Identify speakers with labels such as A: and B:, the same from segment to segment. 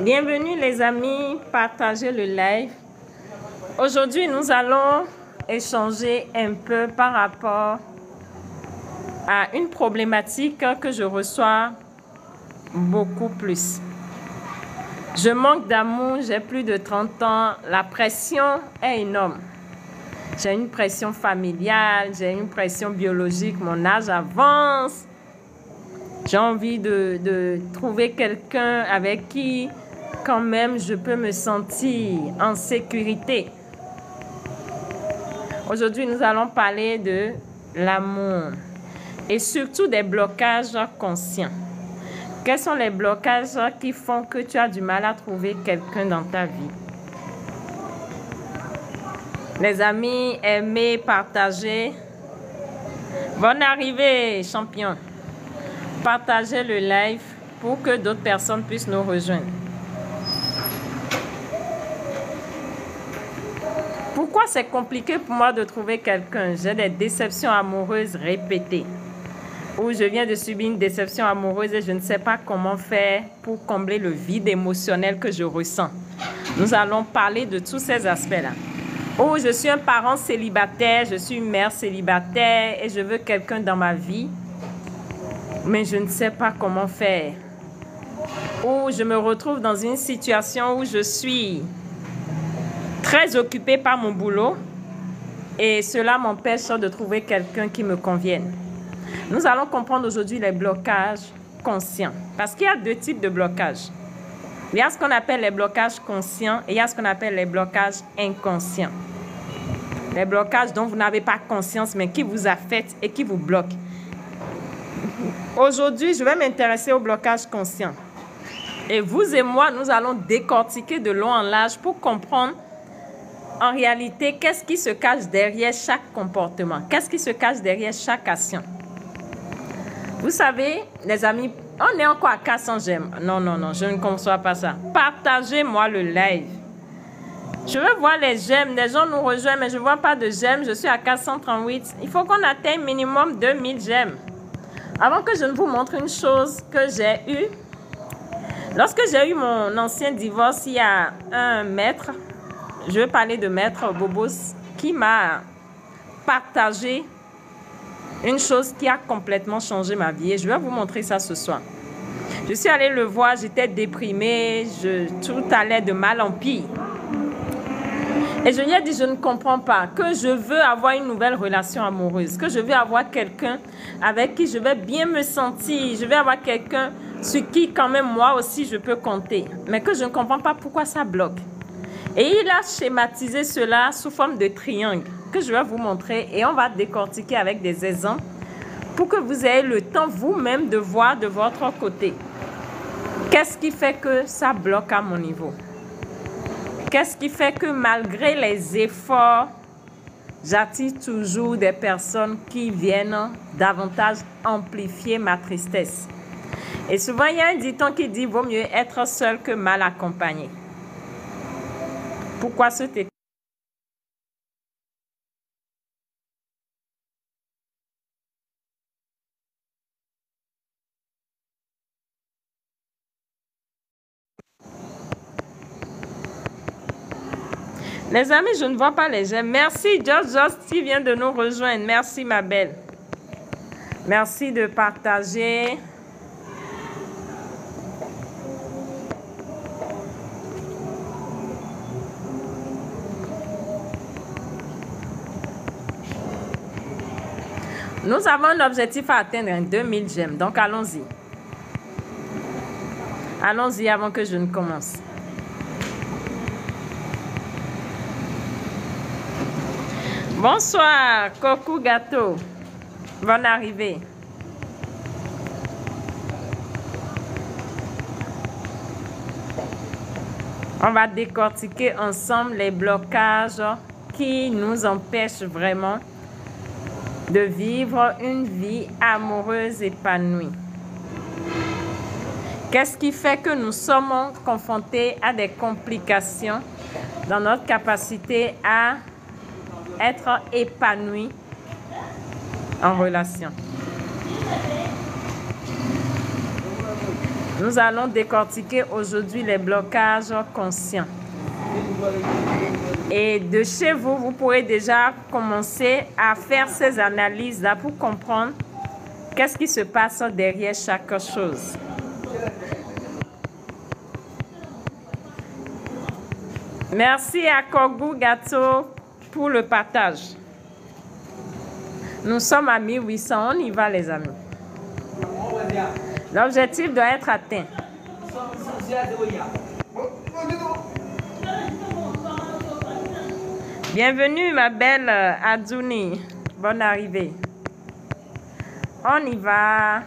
A: Bienvenue les amis, partagez le live. Aujourd'hui, nous allons échanger un peu par rapport à une problématique que je reçois beaucoup plus. Je manque d'amour, j'ai plus de 30 ans, la pression est énorme. J'ai une pression familiale, j'ai une pression biologique, mon âge avance. J'ai envie de trouver quelqu'un avec qui, quand même, je peux me sentir en sécurité. Aujourd'hui, nous allons parler de l'amour et surtout des blocages conscients. Quels sont les blocages qui font que tu as du mal à trouver quelqu'un dans ta vie? Les amis, aimez, partagez. Bonne arrivée, champion. Partagez le live pour que d'autres personnes puissent nous rejoindre. Pourquoi c'est compliqué pour moi de trouver quelqu'un? J'ai des déceptions amoureuses répétées. Ou je viens de subir une déception amoureuse et je ne sais pas comment faire pour combler le vide émotionnel que je ressens. Nous allons parler de tous ces aspects-là. Ou je suis un parent célibataire, je suis une mère célibataire et je veux quelqu'un dans ma vie, mais je ne sais pas comment faire. Ou je me retrouve dans une situation où je suis très occupée par mon boulot et cela m'empêche de trouver quelqu'un qui me convienne. Nous allons comprendre aujourd'hui les blocages conscients. Parce qu'il y a deux types de blocages. Il y a ce qu'on appelle les blocages conscients et il y a ce qu'on appelle les blocages inconscients. Les blocages dont vous n'avez pas conscience mais qui vous affectent et qui vous bloquent. Aujourd'hui, je vais m'intéresser aux blocages conscients. Et vous et moi, nous allons décortiquer de long en large pour comprendre en réalité qu'est-ce qui se cache derrière chaque comportement. Qu'est-ce qui se cache derrière chaque action. Vous savez, les amis, on est encore à 400 j'aime. Non, non, non, je ne conçois pas ça. Partagez-moi le live. Je veux voir les j'aime. Les gens nous rejoignent, mais je ne vois pas de j'aime. Je suis à 438. Il faut qu'on atteigne minimum 2000 j'aime. Avant que je ne vous montre une chose que j'ai eue. Lorsque j'ai eu mon ancien divorce, il y a un maître, je veux parler de maître Bobos, qui m'a partagé une chose qui a complètement changé ma vie. Et je vais vous montrer ça ce soir. Je suis allée le voir, j'étais déprimée, tout allait de mal en pire. Et je lui ai dit, je ne comprends pas, que je veux avoir une nouvelle relation amoureuse, que je veux avoir quelqu'un avec qui je vais bien me sentir, je vais avoir quelqu'un sur qui quand même moi aussi je peux compter, mais que je ne comprends pas pourquoi ça bloque. Et il a schématisé cela sous forme de triangle que je vais vous montrer et on va décortiquer avec des exemples pour que vous ayez le temps vous-même de voir de votre côté. Qu'est-ce qui fait que ça bloque à mon niveau? Qu'est-ce qui fait que malgré les efforts, j'attire toujours des personnes qui viennent davantage amplifier ma tristesse? Et souvent, il y a un dicton qui dit « Vaut mieux être seul que mal accompagné ». Pourquoi ce texte? Les amis, je ne vois pas les j'aime. Merci, George qui vient de nous rejoindre. Merci, ma belle. Merci de partager. Nous avons un objectif à atteindre, 2000 j'aime. Donc, allons-y. Allons-y avant que je ne commence. Bonsoir, Coco Gâteau. Bonne arrivée. On va décortiquer ensemble les blocages qui nous empêchent vraiment de vivre une vie amoureuse épanouie. Qu'est-ce qui fait que nous sommes confrontés à des complications dans notre capacité à être épanouis en relation. Nous allons décortiquer aujourd'hui les blocages conscients. Et de chez vous, vous pourrez déjà commencer à faire ces analyses-là pour comprendre qu'est-ce qui se passe derrière chaque chose. Merci à Kogu Gâteau pour le partage. Nous sommes à 1800, on y va les amis. L'objectif doit être atteint. Bienvenue ma belle Adjouni. Bonne arrivée. On y va.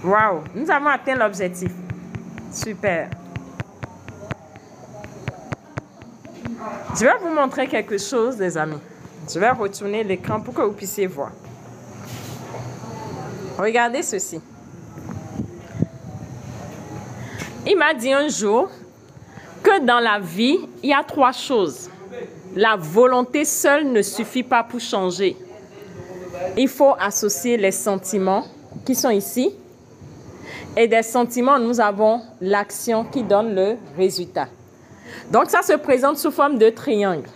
A: Waouh, nous avons atteint l'objectif. Super. Je vais vous montrer quelque chose, les amis. Je vais retourner l'écran pour que vous puissiez voir. Regardez ceci. Il m'a dit un jour que dans la vie, il y a 3 choses. La volonté seule ne suffit pas pour changer. Il faut associer les sentiments qui sont ici. Et des sentiments, nous avons l'action qui donne le résultat. Donc, ça se présente sous forme de triangle.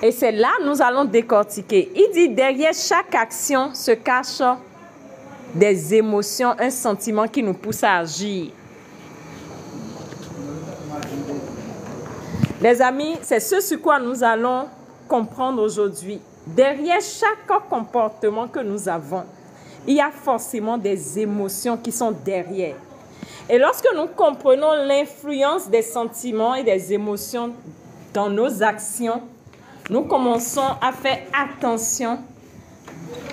A: Et c'est là que nous allons décortiquer. Il dit, derrière chaque action se cachent des émotions, un sentiment qui nous pousse à agir. Les amis, c'est ce sur quoi nous allons comprendre aujourd'hui. Derrière chaque comportement que nous avons, il y a forcément des émotions qui sont derrière. Et lorsque nous comprenons l'influence des sentiments et des émotions dans nos actions, nous commençons à faire attention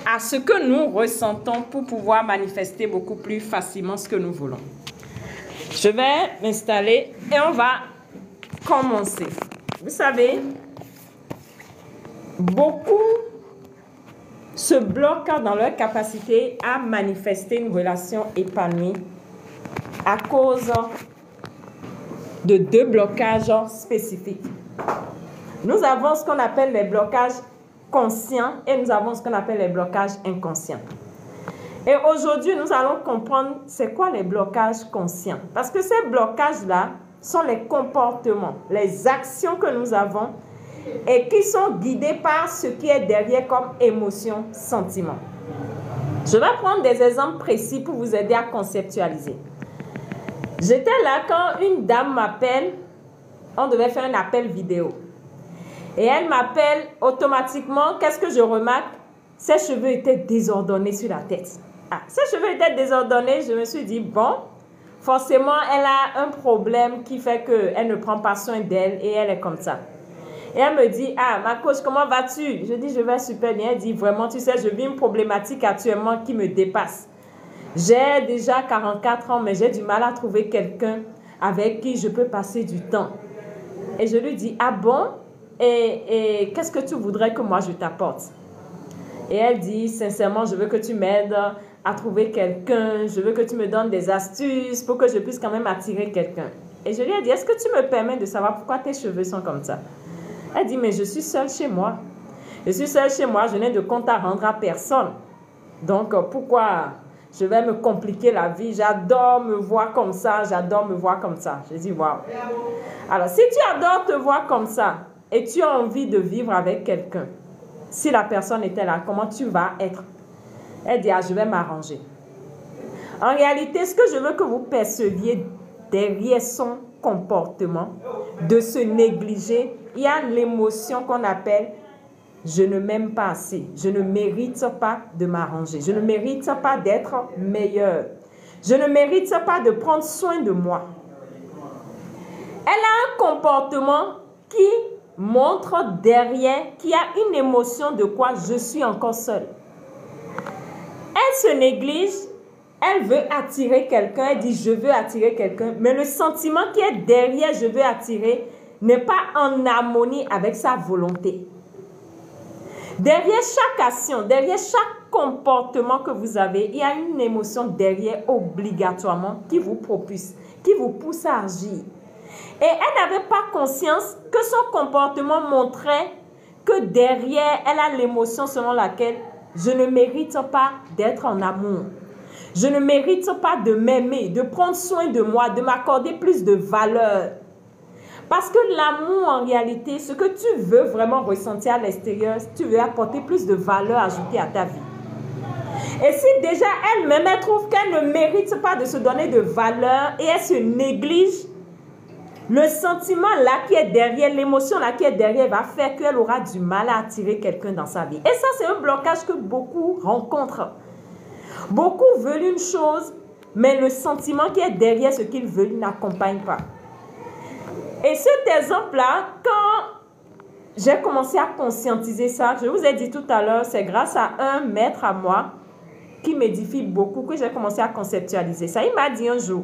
A: à ce que nous ressentons pour pouvoir manifester beaucoup plus facilement ce que nous voulons. Je vais m'installer et on va commencer. Vous savez, beaucoup se bloquent dans leur capacité à manifester une relation épanouie à cause de 2 blocages spécifiques. Nous avons ce qu'on appelle les blocages conscients et nous avons ce qu'on appelle les blocages inconscients. Et aujourd'hui, nous allons comprendre c'est quoi les blocages conscients. Parce que ces blocages-là sont les comportements, les actions que nous avons et qui sont guidés par ce qui est derrière comme émotion, sentiment. Je vais prendre des exemples précis pour vous aider à conceptualiser. J'étais là quand une dame m'appelle, on devait faire un appel vidéo. Et elle m'appelle automatiquement, qu'est-ce que je remarque? Ses cheveux étaient désordonnés sur la tête. Ah, ses cheveux étaient désordonnés, je me suis dit, bon, forcément, elle a un problème qui fait qu'elle ne prend pas soin d'elle et elle est comme ça. Et elle me dit, ah, ma coach, comment vas-tu? Je dis, je vais super bien. Elle dit, vraiment, tu sais, je vis une problématique actuellement qui me dépasse. J'ai déjà 44 ans, mais j'ai du mal à trouver quelqu'un avec qui je peux passer du temps. Et je lui dis, ah bon? Et qu'est-ce que tu voudrais que moi je t'apporte? Et elle dit, sincèrement, je veux que tu m'aides à trouver quelqu'un. Je veux que tu me donnes des astuces pour que je puisse quand même attirer quelqu'un. Et je lui ai dit, est-ce que tu me permets de savoir pourquoi tes cheveux sont comme ça? Elle dit, mais je suis seule chez moi. Je suis seule chez moi, je n'ai de compte à rendre à personne. Donc, pourquoi je vais me compliquer la vie? J'adore me voir comme ça, j'adore me voir comme ça. Je dis, waouh. Alors, si tu adores te voir comme ça et tu as envie de vivre avec quelqu'un, si la personne était là, comment tu vas être? Elle dit, ah, je vais m'arranger. En réalité, ce que je veux que vous perceviez derrière son comportement, de se négliger, il y a l'émotion qu'on appelle « je ne m'aime pas assez »,« je ne mérite pas de m'arranger »,« je ne mérite pas d'être meilleure »,« je ne mérite pas de prendre soin de moi ». Elle a un comportement qui montre derrière qu'il y a une émotion de quoi « je suis encore seule ». Elle se néglige, elle veut attirer quelqu'un, elle dit « je veux attirer quelqu'un », mais le sentiment qui est derrière « je veux attirer » n'est pas en harmonie avec sa volonté. Derrière chaque action, derrière chaque comportement que vous avez, il y a une émotion derrière obligatoirement qui vous propulse, qui vous pousse à agir. Et elle n'avait pas conscience que son comportement montrait que derrière, elle a l'émotion selon laquelle je ne mérite pas d'être en amour. Je ne mérite pas de m'aimer, de prendre soin de moi, de m'accorder plus de valeur. Parce que l'amour, en réalité, ce que tu veux vraiment ressentir à l'extérieur, tu veux apporter plus de valeur ajoutée à ta vie. Et si déjà elle-même, elle trouve qu'elle ne mérite pas de se donner de valeur et elle se néglige, le sentiment là qui est derrière, l'émotion là qui est derrière va faire qu'elle aura du mal à attirer quelqu'un dans sa vie. Et ça, c'est un blocage que beaucoup rencontrent. Beaucoup veulent une chose, mais le sentiment qui est derrière ce qu'ils veulent n'accompagne pas. Et cet exemple-là, quand j'ai commencé à conscientiser ça, je vous ai dit tout à l'heure, c'est grâce à un maître à moi qui m'édifie beaucoup que j'ai commencé à conceptualiser ça. Il m'a dit un jour,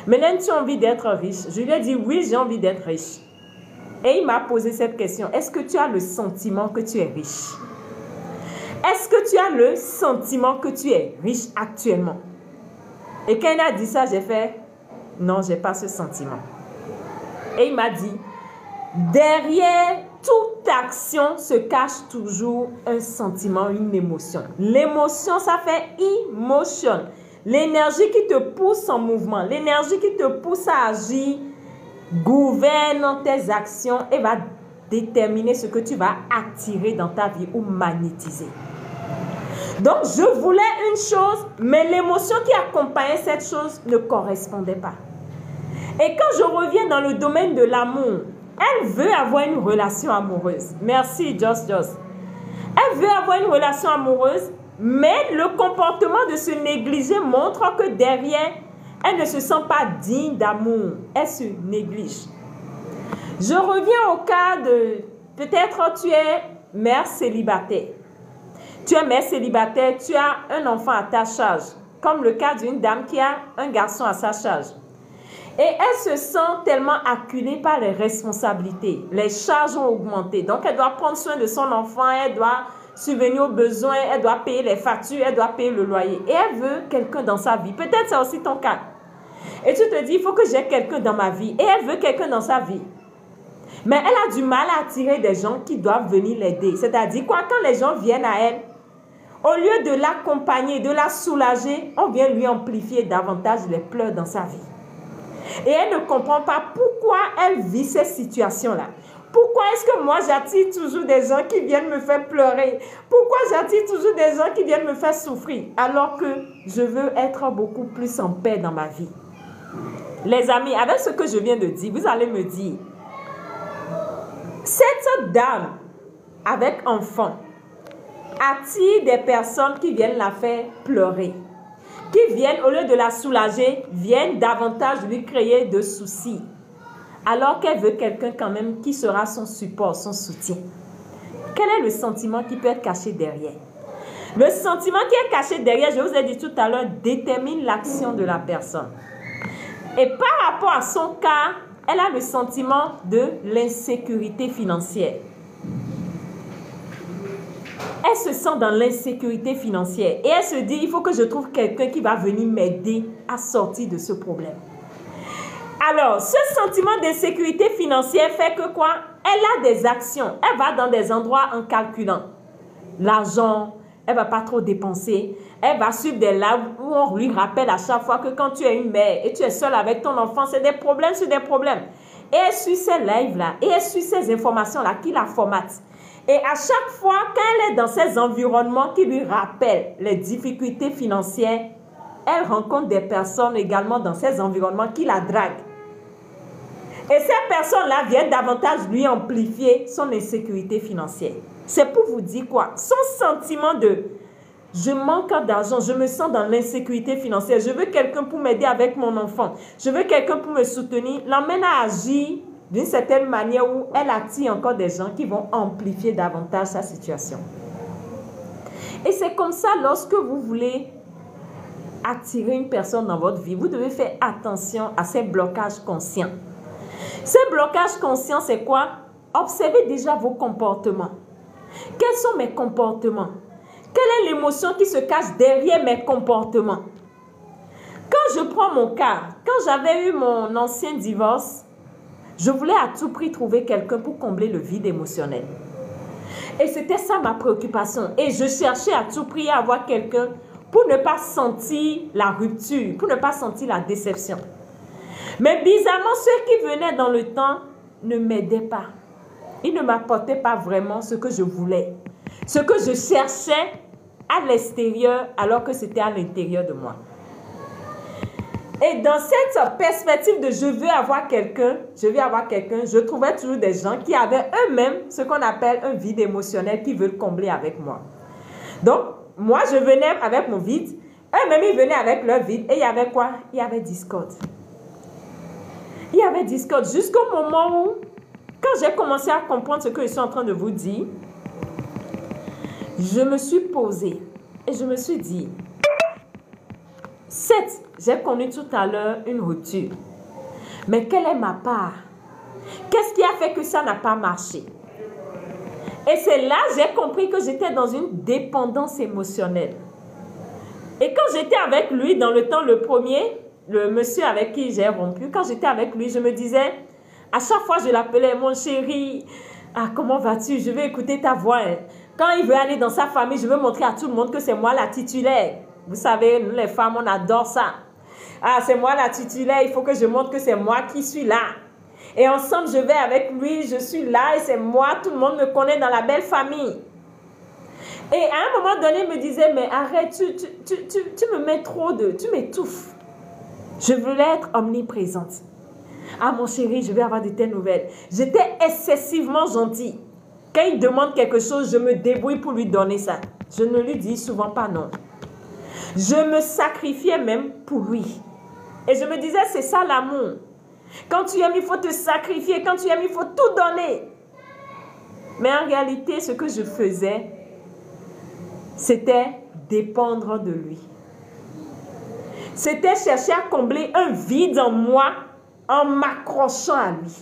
A: Mélène, tu as envie d'être riche? Je lui ai dit, oui, j'ai envie d'être riche. Et il m'a posé cette question, est-ce que tu as le sentiment que tu es riche? Est-ce que tu as le sentiment que tu es riche actuellement? Et quand il a dit ça, j'ai fait, non, je n'ai pas ce sentiment. Et il m'a dit, derrière toute action se cache toujours un sentiment, une émotion. L'émotion, ça fait emotion. L'énergie qui te pousse en mouvement, l'énergie qui te pousse à agir, gouverne tes actions et va déterminer ce que tu vas attirer dans ta vie ou magnétiser. Donc, je voulais une chose, mais l'émotion qui accompagnait cette chose ne correspondait pas. Et quand je reviens dans le domaine de l'amour, elle veut avoir une relation amoureuse. Merci, Joss. Elle veut avoir une relation amoureuse, mais le comportement de se négliger montre que derrière, elle ne se sent pas digne d'amour. Elle se néglige. Je reviens au cas de, peut-être tu es mère célibataire. Tu es mère célibataire, tu as un enfant à ta charge, comme le cas d'une dame qui a un garçon à sa charge. Et elle se sent tellement acculée par les responsabilités. Les charges ont augmenté. Donc, elle doit prendre soin de son enfant, elle doit subvenir aux besoins, elle doit payer les factures, elle doit payer le loyer. Et elle veut quelqu'un dans sa vie. Peut-être c'est aussi ton cas. Et tu te dis, il faut que j'ai quelqu'un dans ma vie. Et elle veut quelqu'un dans sa vie. Mais elle a du mal à attirer des gens qui doivent venir l'aider. C'est-à-dire, quoi, quand les gens viennent à elle, au lieu de l'accompagner, de la soulager, on vient lui amplifier davantage les pleurs dans sa vie. Et elle ne comprend pas pourquoi elle vit ces situations-là. Pourquoi est-ce que moi j'attire toujours des gens qui viennent me faire pleurer? Pourquoi j'attire toujours des gens qui viennent me faire souffrir? Alors que je veux être beaucoup plus en paix dans ma vie. Les amis, avec ce que je viens de dire, vous allez me dire, cette dame avec enfant attire des personnes qui viennent la faire pleurer, qui viennent, au lieu de la soulager, viennent davantage lui créer de soucis. Alors qu'elle veut quelqu'un quand même qui sera son support, son soutien. Quel est le sentiment qui peut être caché derrière? Le sentiment qui est caché derrière, je vous ai dit tout à l'heure, détermine l'action de la personne. Et par rapport à son cas, elle a le sentiment de l'insécurité financière. Elle se sent dans l'insécurité financière et elle se dit, il faut que je trouve quelqu'un qui va venir m'aider à sortir de ce problème. Alors, ce sentiment d'insécurité financière fait que quoi? Elle a des actions. Elle va dans des endroits en calculant l'argent. Elle ne va pas trop dépenser. Elle va suivre des lives où on lui rappelle à chaque fois que quand tu es une mère et tu es seule avec ton enfant, c'est des problèmes sur des problèmes. Et elle suit ces lives-là et elle suit ces informations-là qui la formatent. Et à chaque fois, quand elle est dans ces environnements qui lui rappellent les difficultés financières, elle rencontre des personnes également dans ces environnements qui la draguent. Et ces personnes-là viennent davantage lui amplifier son insécurité financière. C'est pour vous dire quoi? Son sentiment de « je manque d'argent, je me sens dans l'insécurité financière, je veux quelqu'un pour m'aider avec mon enfant, je veux quelqu'un pour me soutenir », l'emmène à agir d'une certaine manière où elle attire encore des gens qui vont amplifier davantage sa situation. Et c'est comme ça, lorsque vous voulez attirer une personne dans votre vie, vous devez faire attention à ces blocages conscients. Ces blocages conscients, c'est quoi? Observez déjà vos comportements. Quels sont mes comportements? Quelle est l'émotion qui se cache derrière mes comportements? Quand je prends mon cas, quand j'avais eu mon ancien divorce, je voulais à tout prix trouver quelqu'un pour combler le vide émotionnel. Et c'était ça ma préoccupation. Et je cherchais à tout prix à avoir quelqu'un pour ne pas sentir la rupture, pour ne pas sentir la déception. Mais bizarrement, ceux qui venaient dans le temps ne m'aidaient pas. Ils ne m'apportaient pas vraiment ce que je voulais. Ce que je cherchais à l'extérieur alors que c'était à l'intérieur de moi. Et dans cette perspective de je veux avoir quelqu'un, je trouvais toujours des gens qui avaient eux-mêmes ce qu'on appelle un vide émotionnel qu'ils veulent combler avec moi. Donc, moi, je venais avec mon vide, eux-mêmes, ils venaient avec leur vide. Et il y avait quoi? Il y avait discorde. Il y avait discorde jusqu'au moment où, quand j'ai commencé à comprendre ce que je suis en train de vous dire, je me suis posée et je me suis dit, certes, j'ai connu tout à l'heure une rupture, mais quelle est ma part? Qu'est-ce qui a fait que ça n'a pas marché? Et c'est là que j'ai compris que j'étais dans une dépendance émotionnelle. Et quand j'étais avec lui, dans le temps, le premier, le monsieur avec qui j'ai rompu, quand j'étais avec lui, je me disais, à chaque fois je l'appelais, mon chéri, ah, comment vas-tu? Je vais écouter ta voix. Quand il veut aller dans sa famille, je veux montrer à tout le monde que c'est moi la titulaire. Vous savez, nous les femmes, on adore ça. Ah, c'est moi la titulaire, il faut que je montre que c'est moi qui suis là. Et ensemble, je vais avec lui, je suis là et c'est moi, tout le monde me connaît dans la belle famille. Et à un moment donné, il me disait, mais arrête, tu me mets trop de... Tu m'étouffes. Je voulais être omniprésente. Ah, mon chéri, je vais avoir de telles nouvelles. J'étais excessivement gentille. Quand il demande quelque chose, je me débrouille pour lui donner ça. Je ne lui dis souvent pas non. Je me sacrifiais même pour lui. Et je me disais, c'est ça l'amour. Quand tu aimes, il faut te sacrifier. Quand tu aimes, il faut tout donner. Mais en réalité, ce que je faisais, c'était dépendre de lui. C'était chercher à combler un vide en moi en m'accrochant à lui.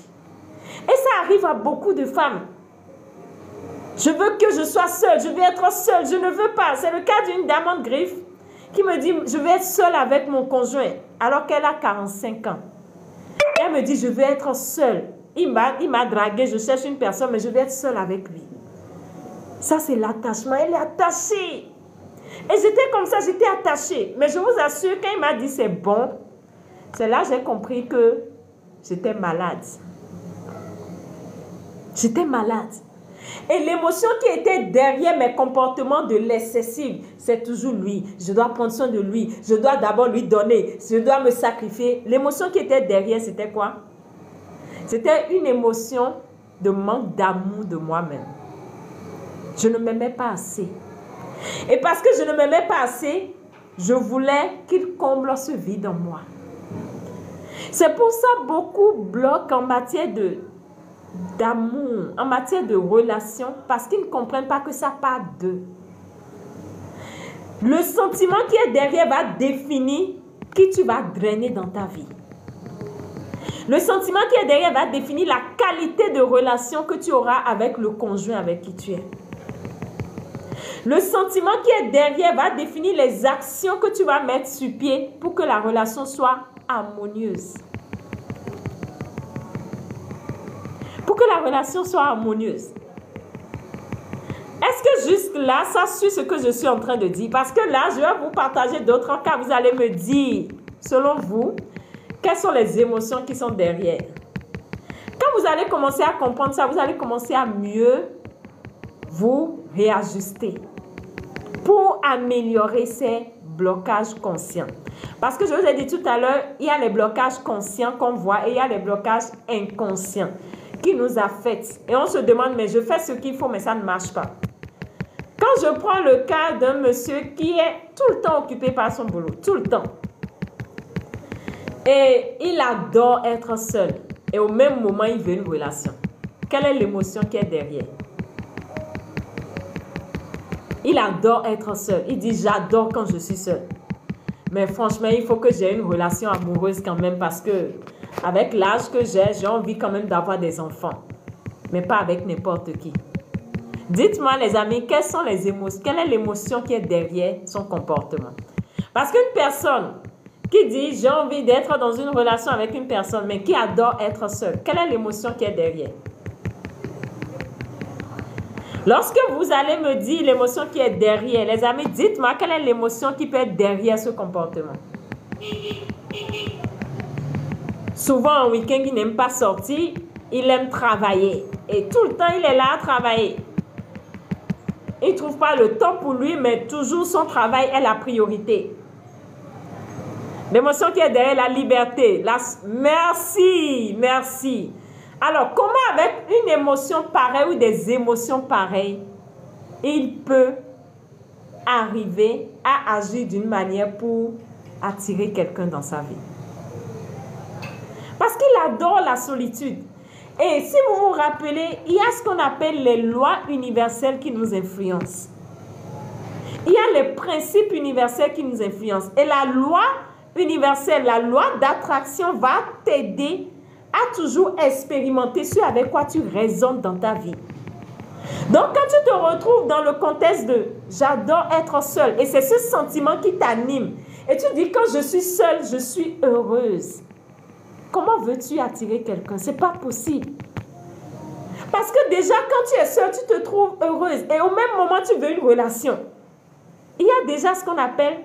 A: Et ça arrive à beaucoup de femmes. Je veux que je sois seule, je veux être seule, je ne veux pas. C'est le cas d'une dame en griffe qui me dit, je veux être seule avec mon conjoint, alors qu'elle a 45 ans. Et elle me dit, je veux être seule. Il m'a draguée, je cherche une personne, mais je veux être seule avec lui. Ça, c'est l'attachement. Elle est attachée. Et j'étais comme ça, j'étais attachée. Mais je vous assure, quand il m'a dit c'est bon, c'est là que j'ai compris que j'étais malade. J'étais malade. Et l'émotion qui était derrière mes comportements de l'excessive, c'est toujours lui. Je dois prendre soin de lui. Je dois d'abord lui donner. Je dois me sacrifier. L'émotion qui était derrière, c'était quoi? C'était une émotion de manque d'amour de moi-même. Je ne m'aimais pas assez. Et parce que je ne m'aimais pas assez, je voulais qu'il comble ce vide en moi. C'est pour ça que beaucoup bloquent en matière d'amour, en matière de relation, parce qu'ils ne comprennent pas que ça part d'eux. Le sentiment qui est derrière va définir qui tu vas drainer dans ta vie. Le sentiment qui est derrière va définir la qualité de relation que tu auras avec le conjoint avec qui tu es. Le sentiment qui est derrière va définir les actions que tu vas mettre sur pied pour que la relation soit harmonieuse. Pour que la relation soit harmonieuse. Est-ce que jusque là, ça suit ce que je suis en train de dire? Parce que là, je vais vous partager d'autres cas. Vous allez me dire, selon vous, quelles sont les émotions qui sont derrière. Quand vous allez commencer à comprendre ça, vous allez commencer à mieux vous réajuster pour améliorer ces blocages conscients. Parce que je vous ai dit tout à l'heure, il y a les blocages conscients qu'on voit et il y a les blocages inconscients qui nous affectent. Et on se demande, mais je fais ce qu'il faut, mais ça ne marche pas. Quand je prends le cas d'un monsieur qui est tout le temps occupé par son boulot, tout le temps. Et il adore être seul. Et au même moment, il veut une relation. Quelle est l'émotion qui est derrière? Il adore être seul. Il dit, j'adore quand je suis seul. Mais franchement, il faut que j'ai une relation amoureuse quand même parce que avec l'âge que j'ai envie quand même d'avoir des enfants. Mais pas avec n'importe qui. Dites-moi les amis, quelles sont les émotions, quelle est l'émotion qui est derrière son comportement? Parce qu'une personne qui dit j'ai envie d'être dans une relation avec une personne mais qui adore être seule, quelle est l'émotion qui est derrière? Lorsque vous allez me dire l'émotion qui est derrière, les amis, dites-moi quelle est l'émotion qui peut être derrière ce comportement. Souvent, en week-end, il n'aime pas sortir, il aime travailler. Et tout le temps, il est là à travailler. Il ne trouve pas le temps pour lui, mais toujours son travail est la priorité. L'émotion qui est derrière la liberté. Merci, merci. Alors, comment avec une émotion pareille ou des émotions pareilles, il peut arriver à agir d'une manière pour attirer quelqu'un dans sa vie? Parce qu'il adore la solitude. Et si vous vous rappelez, il y a ce qu'on appelle les lois universelles qui nous influencent. Il y a les principes universels qui nous influencent. Et la loi universelle, la loi d'attraction va t'aider à toujours expérimenter ce avec quoi tu raisonnes dans ta vie. Donc, quand tu te retrouves dans le contexte de « j'adore être seule » et c'est ce sentiment qui t'anime, et tu dis « quand je suis seule, je suis heureuse ». Comment veux-tu attirer quelqu'un? Ce n'est pas possible. Parce que déjà, quand tu es seule, tu te trouves heureuse et au même moment, tu veux une relation. Il y a déjà ce qu'on appelle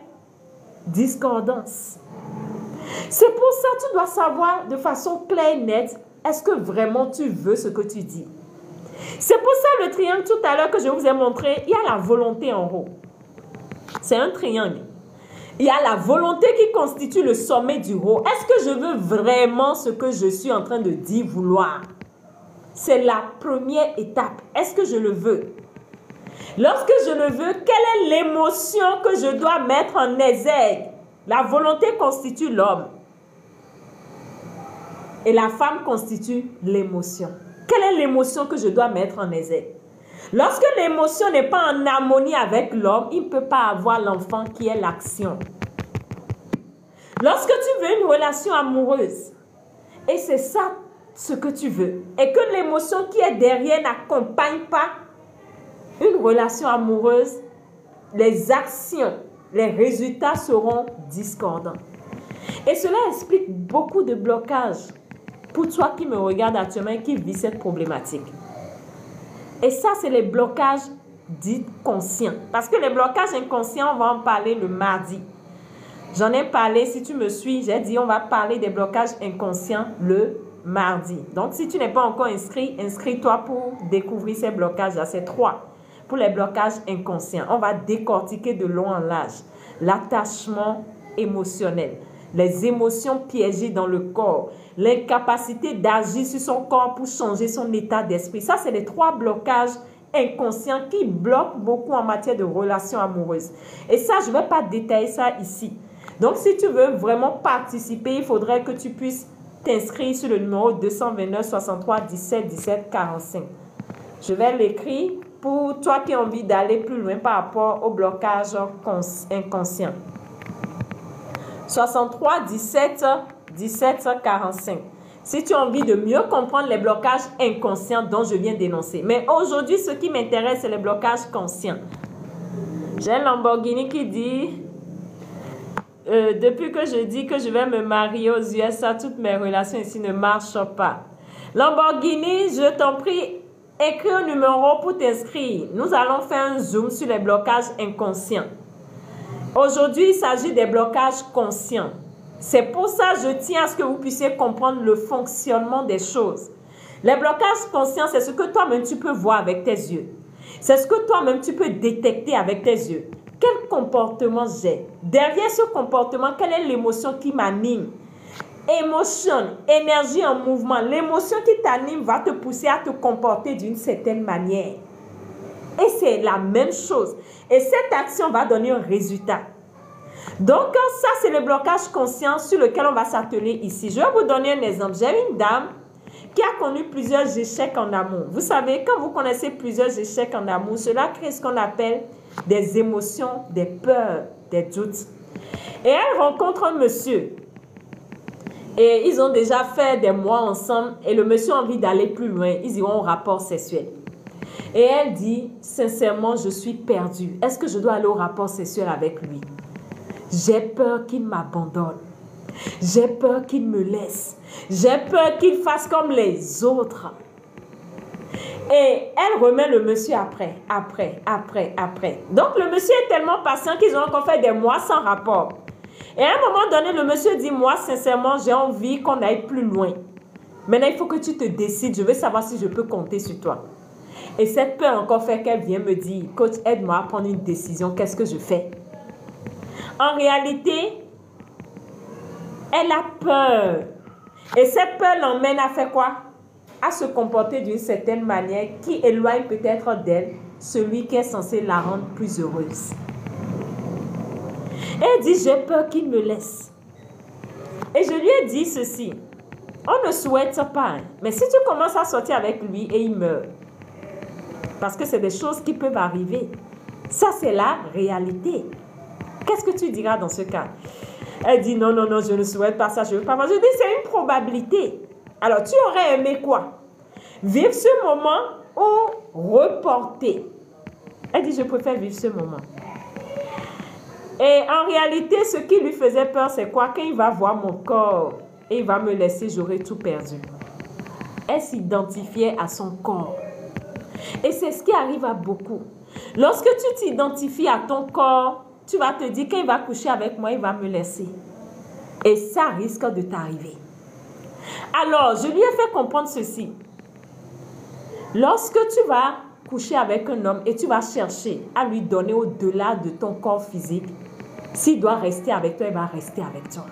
A: discordance. C'est pour ça que tu dois savoir de façon claire et nette, est-ce que vraiment tu veux ce que tu dis? C'est pour ça le triangle tout à l'heure que je vous ai montré, il y a la volonté en haut. C'est un triangle. Il y a la volonté qui constitue le sommet du haut. Est-ce que je veux vraiment ce que je suis en train de dire vouloir? C'est la première étape. Est-ce que je le veux? Lorsque je le veux, quelle est l'émotion que je dois mettre en exergue? La volonté constitue l'homme. Et la femme constitue l'émotion. Quelle est l'émotion que je dois mettre en exergue? Lorsque l'émotion n'est pas en harmonie avec l'homme, il ne peut pas avoir l'enfant qui est l'action. Lorsque tu veux une relation amoureuse, et c'est ça ce que tu veux, et que l'émotion qui est derrière n'accompagne pas une relation amoureuse, les actions, les résultats seront discordants. Et cela explique beaucoup de blocages pour toi qui me regarde actuellement et qui vis cette problématique. Et ça, c'est les blocages dits conscients. Parce que les blocages inconscients, on va en parler le mardi. J'en ai parlé, si tu me suis, j'ai dit on va parler des blocages inconscients le mardi. Donc, si tu n'es pas encore inscrit, inscris-toi pour découvrir ces blocages-là. C'est 3 pour les blocages inconscients. On va décortiquer de long en large l'attachement émotionnel, les émotions piégées dans le corps, l'incapacité d'agir sur son corps pour changer son état d'esprit. Ça, c'est les 3 blocages inconscients qui bloquent beaucoup en matière de relations amoureuses. Et ça, je ne vais pas détailler ça ici. Donc, si tu veux vraiment participer, il faudrait que tu puisses t'inscrire sur le numéro 229 63 17 17 45. Je vais l'écrire pour toi qui as envie d'aller plus loin par rapport au blocage inconscient. 63 17 17 45. Si tu as envie de mieux comprendre les blocages inconscients dont je viens d'énoncer. Mais aujourd'hui, ce qui m'intéresse, c'est les blocages conscients. J'ai un Lamborghini qui dit depuis que je dis que je vais me marier aux USA, toutes mes relations ici ne marchent pas. Lamborghini, je t'en prie, écris un numéro pour t'inscrire. Nous allons faire un zoom sur les blocages inconscients. Aujourd'hui, il s'agit des blocages conscients. C'est pour ça que je tiens à ce que vous puissiez comprendre le fonctionnement des choses. Les blocages conscients, c'est ce que toi-même tu peux voir avec tes yeux. C'est ce que toi-même tu peux détecter avec tes yeux. Quel comportement j'ai? Derrière ce comportement, quelle est l'émotion qui m'anime? Émotion, énergie en mouvement. L'émotion qui t'anime va te pousser à te comporter d'une certaine manière. Et c'est la même chose. Et cette action va donner un résultat. Donc, ça, c'est le blocage conscient sur lequel on va s'atteler ici. Je vais vous donner un exemple. J'ai une dame qui a connu plusieurs échecs en amour. Vous savez, quand vous connaissez plusieurs échecs en amour, cela crée ce qu'on appelle des émotions, des peurs, des doutes. Et elle rencontre un monsieur. Et ils ont déjà fait des mois ensemble. Et le monsieur a envie d'aller plus loin. Ils iront au rapport sexuel. Et elle dit, sincèrement, je suis perdue. Est-ce que je dois aller au rapport sexuel avec lui? J'ai peur qu'il m'abandonne. J'ai peur qu'il me laisse. J'ai peur qu'il fasse comme les autres. Et elle remet le monsieur après. Donc, le monsieur est tellement patient qu'ils ont encore fait des mois sans rapport. Et à un moment donné, le monsieur dit, moi, sincèrement, j'ai envie qu'on aille plus loin. Maintenant, il faut que tu te décides. Je veux savoir si je peux compter sur toi. Et cette peur encore fait qu'elle vient me dire, coach, aide-moi à prendre une décision. Qu'est-ce que je fais? En réalité, elle a peur. Et cette peur l'emmène à faire quoi? À se comporter d'une certaine manière qui éloigne peut-être d'elle celui qui est censé la rendre plus heureuse. Elle dit, j'ai peur qu'il me laisse. Et je lui ai dit ceci. On ne souhaite pas, hein, mais si tu commences à sortir avec lui et il meurt, parce que c'est des choses qui peuvent arriver, ça c'est la réalité. Qu'est-ce que tu diras dans ce cas? Elle dit, non, je ne souhaite pas ça, je ne veux pas. Je dis, c'est une probabilité. Alors, tu aurais aimé quoi? Vivre ce moment ou reporter? Elle dit, je préfère vivre ce moment. Et en réalité, ce qui lui faisait peur, c'est quoi? Quand il va voir mon corps et il va me laisser, j'aurai tout perdu. Elle s'identifiait à son corps. Et c'est ce qui arrive à beaucoup. Lorsque tu t'identifies à ton corps, tu vas te dire, quand il va coucher avec moi, il va me laisser. Et ça risque de t'arriver. Alors, je lui ai fait comprendre ceci. Lorsque tu vas coucher avec un homme et tu vas chercher à lui donner au-delà de ton corps physique, s'il doit rester avec toi, il va rester avec toi.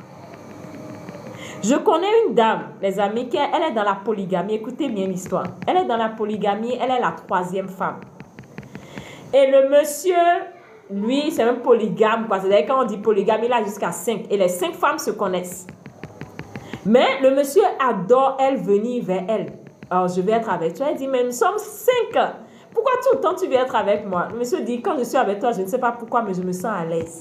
A: Je connais une dame, les amis, elle est dans la polygamie. Écoutez bien l'histoire. Elle est dans la polygamie, elle est la 3e femme. Et le monsieur, lui, c'est un polygame. C'est-à-dire quand on dit polygame, il a jusqu'à 5. Et les 5 femmes se connaissent. Mais le monsieur adore elle venir vers elle. Alors, je vais être avec toi. Elle dit, mais nous sommes 5. Pourquoi tout le temps tu veux être avec moi? Le monsieur dit, quand je suis avec toi, je ne sais pas pourquoi, mais je me sens à l'aise.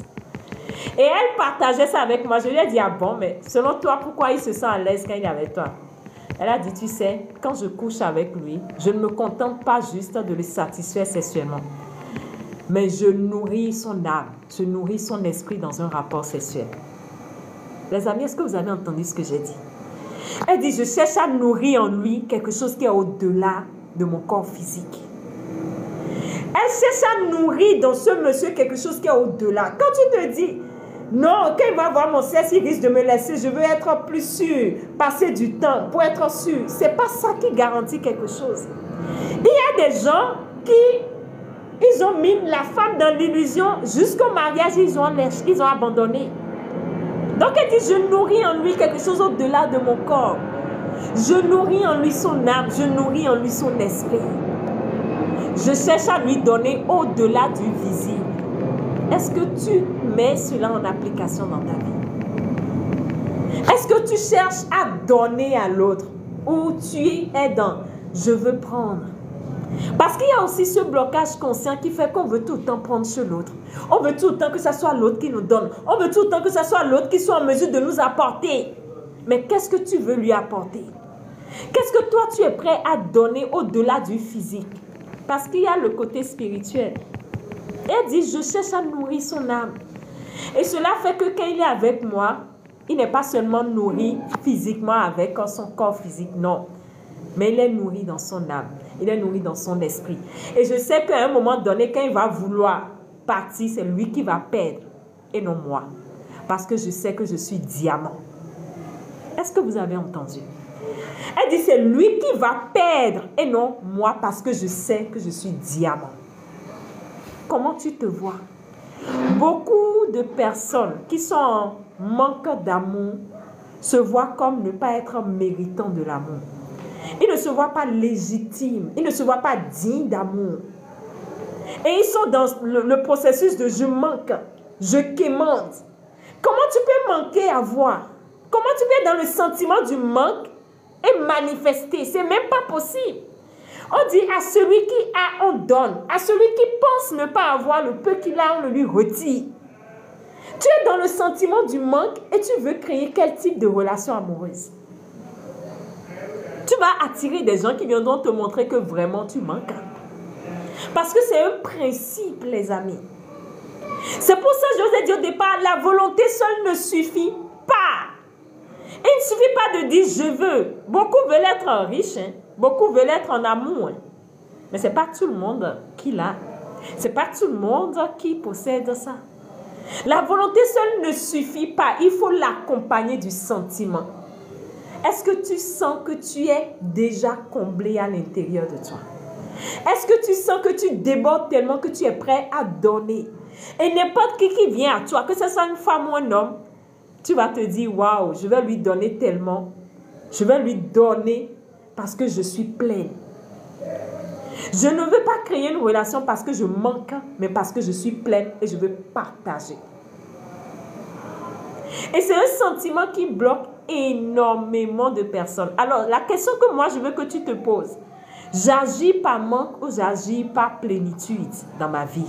A: Et elle partageait ça avec moi. Je lui ai dit, ah bon, mais selon toi, pourquoi il se sent à l'aise quand il est avec toi? Elle a dit, tu sais, quand je couche avec lui, je ne me contente pas juste de le satisfaire sexuellement. Mais je nourris son âme, je nourris son esprit dans un rapport sexuel. Les amis, est-ce que vous avez entendu ce que j'ai dit? Elle dit, je cherche à nourrir en lui quelque chose qui est au-delà de mon corps physique. Elle cherche à nourrir dans ce monsieur quelque chose qui est au-delà. Quand tu te dis, non, quand il va voir mon sexe, il risque de me laisser, je veux être plus sûr, passer du temps pour être sûr. Ce n'est pas ça qui garantit quelque chose. Il y a des gens qui, ils ont mis la femme dans l'illusion jusqu'au mariage, ils ont abandonné. Donc elle dit, je nourris en lui quelque chose au-delà de mon corps. Je nourris en lui son âme, je nourris en lui son esprit. Je cherche à lui donner au-delà du visible. Est-ce que tu mets cela en application dans ta vie? Est-ce que tu cherches à donner à l'autre ou tu es dans je veux prendre? Parce qu'il y a aussi ce blocage conscient qui fait qu'on veut tout le temps prendre sur l'autre. On veut tout le temps que ce soit l'autre qui nous donne. On veut tout le temps que ce soit l'autre qui soit en mesure de nous apporter. Mais qu'est-ce que tu veux lui apporter? Qu'est-ce que toi tu es prêt à donner au-delà du physique? Parce qu'il y a le côté spirituel. Elle dit, je cherche à nourrir son âme. Et cela fait que quand il est avec moi, il n'est pas seulement nourri physiquement avec son corps physique, non. Mais il est nourri dans son âme. Il est nourri dans son esprit. Et je sais qu'à un moment donné, quand il va vouloir partir, c'est lui qui va perdre et non moi. Parce que je sais que je suis diamant. Est-ce que vous avez entendu? Elle dit, c'est lui qui va perdre et non moi parce que je sais que je suis diamant. Comment tu te vois? Beaucoup de personnes qui sont en manque d'amour se voient comme ne pas être méritants de l'amour. Ils ne se voient pas légitimes, ils ne se voient pas dignes d'amour. Et ils sont dans le processus de je manque, je quémande. Comment tu peux manquer à voir? Comment tu peux être dans le sentiment du manque et manifester? C'est même pas possible. On dit à celui qui a, on donne. À celui qui pense ne pas avoir le peu qu'il a, on le lui retire. Tu es dans le sentiment du manque et tu veux créer quel type de relation amoureuse? Tu vas attirer des gens qui viendront te montrer que vraiment tu manques. Parce que c'est un principe, les amis. C'est pour ça que je vous ai dit au départ, la volonté seule ne suffit pas. Il ne suffit pas de dire je veux. Beaucoup veulent être riches, hein? Beaucoup veulent être en amour. Hein? Mais ce n'est pas tout le monde qui l'a. Ce n'est pas tout le monde qui possède ça. La volonté seule ne suffit pas. Il faut l'accompagner du sentiment. Est-ce que tu sens que tu es déjà comblé à l'intérieur de toi? Est-ce que tu sens que tu débordes tellement que tu es prêt à donner? Et n'importe qui vient à toi, que ce soit une femme ou un homme, tu vas te dire, waouh, je vais lui donner tellement. Je vais lui donner parce que je suis pleine. Je ne veux pas créer une relation parce que je manque, mais parce que je suis pleine et je veux partager. Et c'est un sentiment qui bloque énormément de personnes. Alors, la question que moi, je veux que tu te poses, j'agis par manque ou j'agis par plénitude dans ma vie?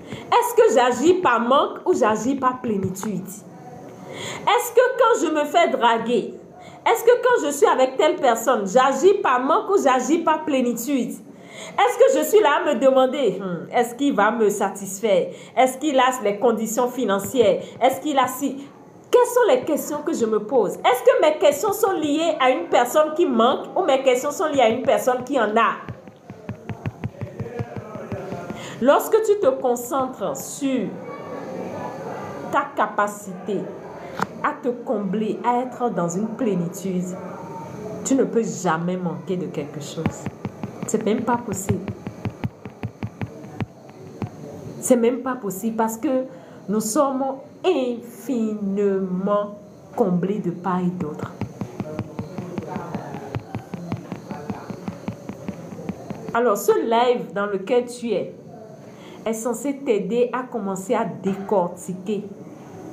A: Est-ce que j'agis par manque ou j'agis par plénitude? Est-ce que quand je me fais draguer, est-ce que quand je suis avec telle personne, j'agis par manque ou j'agis par plénitude? Est-ce que je suis là à me demander, est-ce qu'il va me satisfaire? Est-ce qu'il a les conditions financières? Est-ce qu'il a si... Quelles sont les questions que je me pose? Est-ce que mes questions sont liées à une personne qui manque ou mes questions sont liées à une personne qui en a? Lorsque tu te concentres sur ta capacité à te combler, à être dans une plénitude, tu ne peux jamais manquer de quelque chose. C'est même pas possible. C'est même pas possible parce que nous sommes infiniment comblés de part et d'autre. Alors, ce live dans lequel tu es censé t'aider à commencer à décortiquer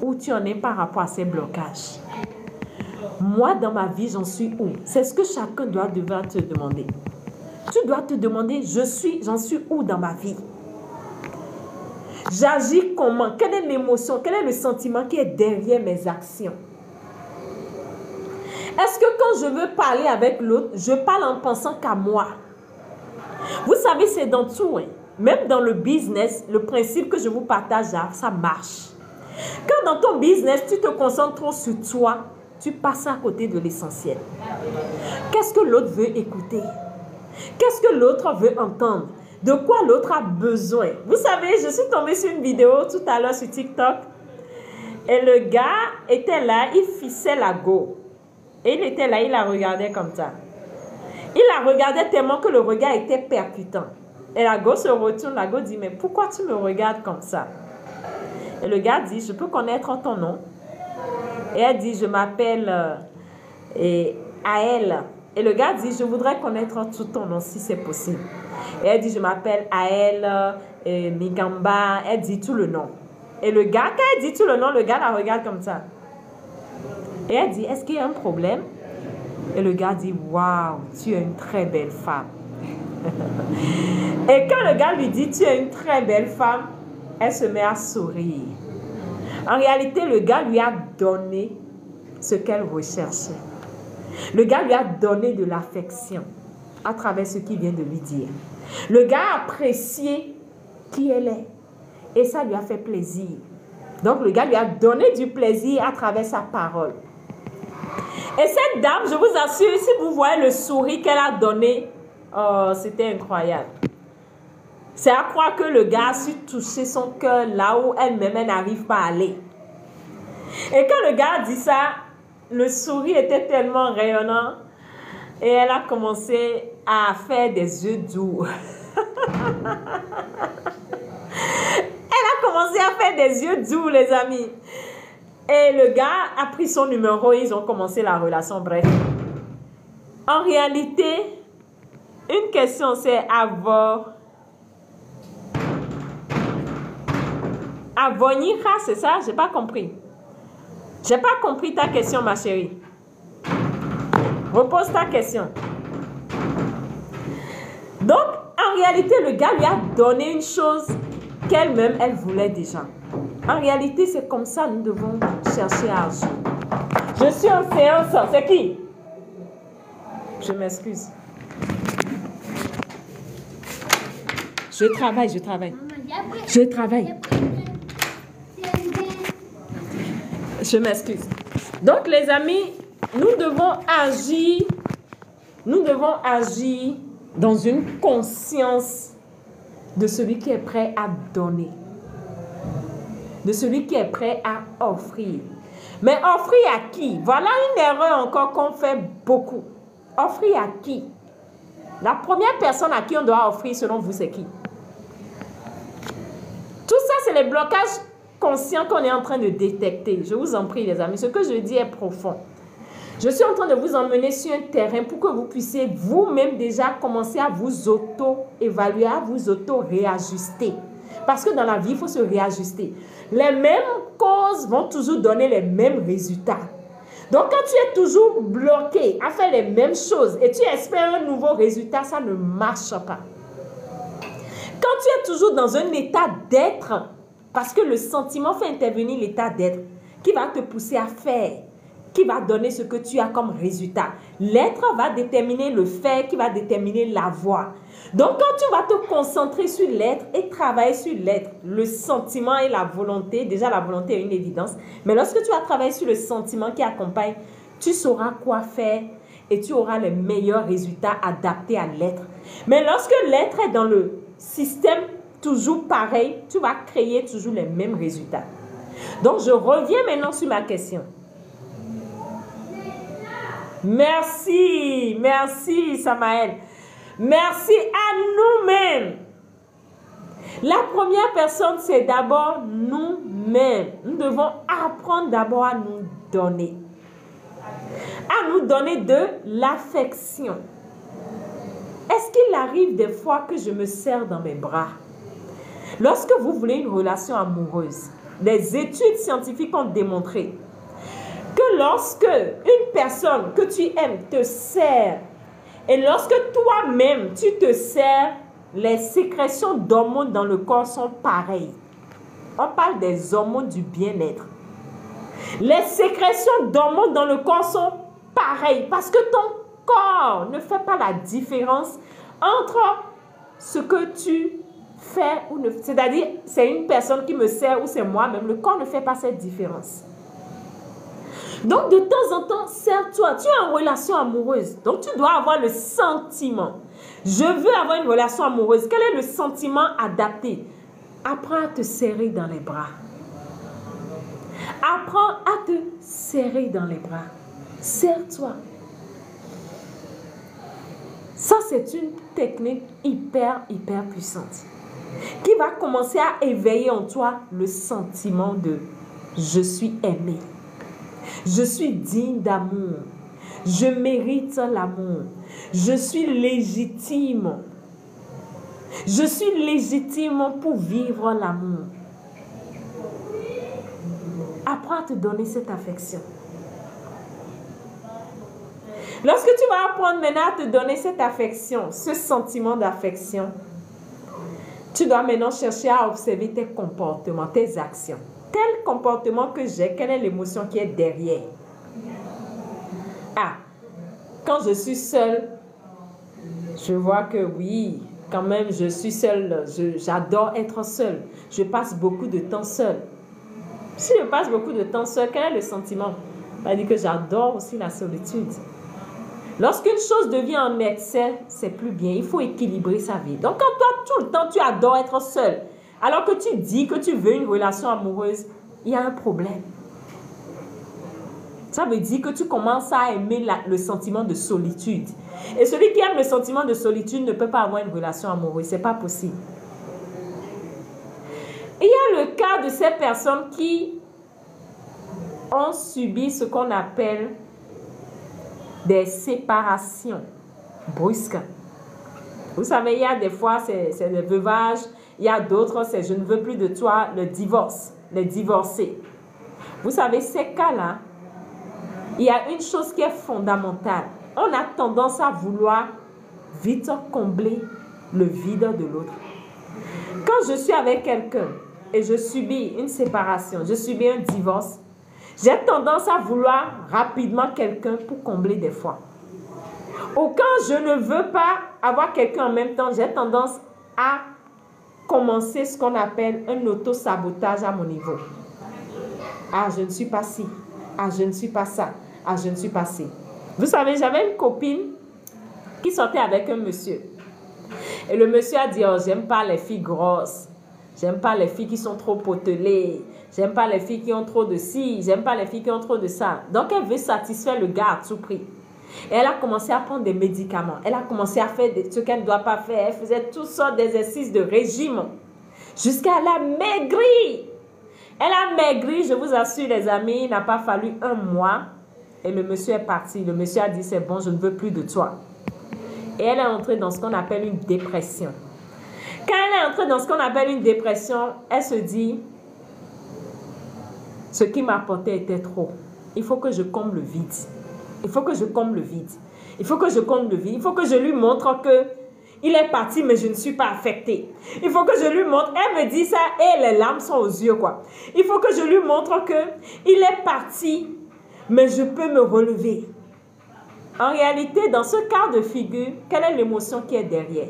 A: où tu en es par rapport à ces blocages. Moi, dans ma vie, j'en suis où? C'est ce que chacun devra te demander. Tu dois te demander, j'en suis où dans ma vie? J'agis comment? Quelle est l'émotion? Quel est le sentiment qui est derrière mes actions? Est-ce que quand je veux parler avec l'autre, je parle en pensant qu'à moi? Vous savez, c'est dans tout, hein? Même dans le business, le principe que je vous partage là, ça marche. Quand dans ton business, tu te concentres trop sur toi, tu passes à côté de l'essentiel. Qu'est-ce que l'autre veut écouter? Qu'est-ce que l'autre veut entendre? De quoi l'autre a besoin? Vous savez, je suis tombée sur une vidéo tout à l'heure sur TikTok. Et le gars était là, il fissait la go. Et il était là, il la regardait comme ça. Il la regardait tellement que le regard était percutant. Et la go se retourne, la go dit, mais pourquoi tu me regardes comme ça? Et le gars dit, je peux connaître ton nom? Et elle dit, je m'appelle Aël. Et le gars dit, je voudrais connaître tout ton nom si c'est possible. Et elle dit, je m'appelle Aël Migamba. Elle dit tout le nom. Et le gars, quand elle dit tout le nom, le gars la regarde comme ça. Et elle dit, est-ce qu'il y a un problème? Et le gars dit, waouh, tu es une très belle femme. Et quand le gars lui dit, tu es une très belle femme, elle se met à sourire. En réalité, le gars lui a donné ce qu'elle recherchait. Le gars lui a donné de l'affection à travers ce qu'il vient de lui dire. Le gars a apprécié qui elle est. Et ça lui a fait plaisir. Donc, le gars lui a donné du plaisir à travers sa parole. Et cette dame, je vous assure, si vous voyez le sourire qu'elle a donné, oh, c'était incroyable. C'est à croire que le gars a su toucher son cœur là où elle-même n'arrive pas à aller. Et quand le gars a dit ça, le sourire était tellement rayonnant et elle a commencé à faire des yeux doux. Elle a commencé à faire des yeux doux, les amis. Et le gars a pris son numéro et ils ont commencé la relation. Bref. En réalité, une question c'est Avonira, c'est ça? J'ai pas compris. J'ai pas compris ta question, ma chérie. Repose ta question. Donc, en réalité, le gars lui a donné une chose qu'elle-même, elle voulait déjà. En réalité, c'est comme ça nous devons chercher à agir. Je suis en séance. C'est qui? Je m'excuse. Je travaille. Je travaille. Je m'excuse. Donc, les amis, nous devons agir dans une conscience de celui qui est prêt à donner, de celui qui est prêt à offrir. Mais offrir à qui? Voilà une erreur encore qu'on fait beaucoup. Offrir à qui? La première personne à qui on doit offrir, selon vous, c'est qui? Tout ça, c'est les blocages conscients qu'on est en train de détecter. Je vous en prie, les amis, ce que je dis est profond. Je suis en train de vous emmener sur un terrain pour que vous puissiez vous-même déjà commencer à vous auto-évaluer, à vous auto-réajuster. Parce que dans la vie, il faut se réajuster. Les mêmes causes vont toujours donner les mêmes résultats. Donc, quand tu es toujours bloqué à faire les mêmes choses et tu espères un nouveau résultat, ça ne marche pas. Quand tu es toujours dans un état d'être, parce que le sentiment fait intervenir l'état d'être, qui va te pousser à faire, qui va donner ce que tu as comme résultat. L'être va déterminer le faire, qui va déterminer l'avoir. Donc, quand tu vas te concentrer sur l'être et travailler sur l'être, le sentiment et la volonté, déjà la volonté est une évidence, mais lorsque tu vas travailler sur le sentiment qui accompagne, tu sauras quoi faire et tu auras les meilleurs résultats adaptés à l'être. Mais lorsque l'être est dans le système toujours pareil, tu vas créer toujours les mêmes résultats. Donc, je reviens maintenant sur ma question. Merci Samaël. Merci à nous-mêmes. La première personne, c'est d'abord nous-mêmes. Nous devons apprendre d'abord à nous donner. À nous donner de l'affection. Est-ce qu'il arrive des fois que je me serre dans mes bras? Lorsque vous voulez une relation amoureuse, des études scientifiques ont démontré que lorsque une personne que tu aimes te serre et lorsque toi-même tu te serres, les sécrétions d'hormones dans le corps sont pareilles. On parle des hormones du bien-être. Les sécrétions d'hormones dans le corps sont pareilles parce que ton corps ne fait pas la différence entre ce que tu fais ou ne... C'est-à-dire, c'est une personne qui me serre ou c'est moi-même. Le corps ne fait pas cette différence. Donc, de temps en temps, serre-toi. Tu es en relation amoureuse. Donc, tu dois avoir le sentiment. Je veux avoir une relation amoureuse. Quel est le sentiment adapté? Apprends à te serrer dans les bras. Apprends à te serrer dans les bras. Serre-toi. Ça, c'est une technique hyper puissante qui va commencer à éveiller en toi le sentiment de « je suis aimé ». Je suis digne d'amour. Je mérite l'amour. Je suis légitime. Je suis légitime pour vivre l'amour. Apprends à te donner cette affection. Lorsque tu vas apprendre maintenant à te donner cette affection, ce sentiment d'affection, tu dois maintenant chercher à observer tes comportements, tes actions. Quel comportement que j'ai, quelle est l'émotion qui est derrière? Ah, quand je suis seule, je vois que oui, quand même, je suis seule. J'adore être seule. Je passe beaucoup de temps seule. Si je passe beaucoup de temps seule, quel est le sentiment? C'est-à-dire que j'adore aussi la solitude. Lorsqu'une chose devient en excès, c'est plus bien. Il faut équilibrer sa vie. Donc, quand toi, tout le temps, tu adores être seule, alors que tu dis que tu veux une relation amoureuse, il y a un problème. Ça veut dire que tu commences à aimer le sentiment de solitude. Et celui qui aime le sentiment de solitude ne peut pas avoir une relation amoureuse. Ce n'est pas possible. Il y a le cas de ces personnes qui ont subi ce qu'on appelle des séparations brusques. Vous savez, il y a des fois, c'est le veuvage. Il y a d'autres, c'est je ne veux plus de toi, le divorce, les divorcés. Vous savez, ces cas-là, il y a une chose qui est fondamentale. On a tendance à vouloir vite combler le vide de l'autre. Quand je suis avec quelqu'un et je subis une séparation, je subis un divorce, j'ai tendance à vouloir rapidement quelqu'un pour combler des fois. Ou quand je ne veux pas avoir quelqu'un en même temps, j'ai tendance à commencer ce qu'on appelle un auto-sabotage à mon niveau. Ah, je ne suis pas ci. Ah, je ne suis pas ça. Ah, je ne suis pas ci. Vous savez, j'avais une copine qui sortait avec un monsieur. Et le monsieur a dit, oh, j'aime pas les filles grosses. J'aime pas les filles qui sont trop potelées. J'aime pas les filles qui ont trop de ci. J'aime pas les filles qui ont trop de ça. Donc, elle veut satisfaire le gars à tout prix. Et elle a commencé à prendre des médicaments. Elle a commencé à faire ce qu'elle ne doit pas faire. Elle faisait toutes sortes d'exercices de régime. Jusqu'à elle a maigri. Elle a maigri, je vous assure les amis, il n'a pas fallu un mois. Et le monsieur est parti. Le monsieur a dit, c'est bon, je ne veux plus de toi. Et elle est entrée dans ce qu'on appelle une dépression. Quand elle est entrée dans ce qu'on appelle une dépression, elle se dit, ce qui m'apportait était trop. Il faut que je comble le vide. Il faut que je comble le vide. Il faut que je comble le vide. Il faut que je lui montre que il est parti, mais je ne suis pas affectée. Il faut que je lui montre. Elle me dit ça et les larmes sont aux yeux, quoi. Il faut que je lui montre que il est parti, mais je peux me relever. En réalité, dans ce cas de figure, quelle est l'émotion qui est derrière,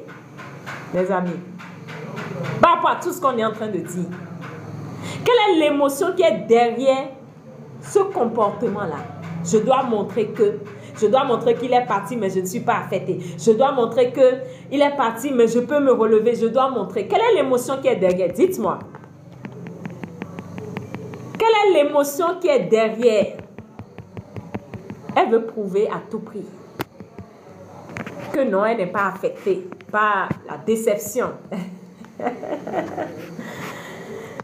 A: mes amis? Par rapport à tout ce qu'on est en train de dire. Quelle est l'émotion qui est derrière ce comportement-là? Je dois montrer qu'il est parti, mais je ne suis pas affectée. Je dois montrer qu'il est parti, mais je peux me relever. Je dois montrer. Quelle est l'émotion qui est derrière? Dites-moi. Quelle est l'émotion qui est derrière? Elle veut prouver à tout prix que non, elle n'est pas affectée par la déception.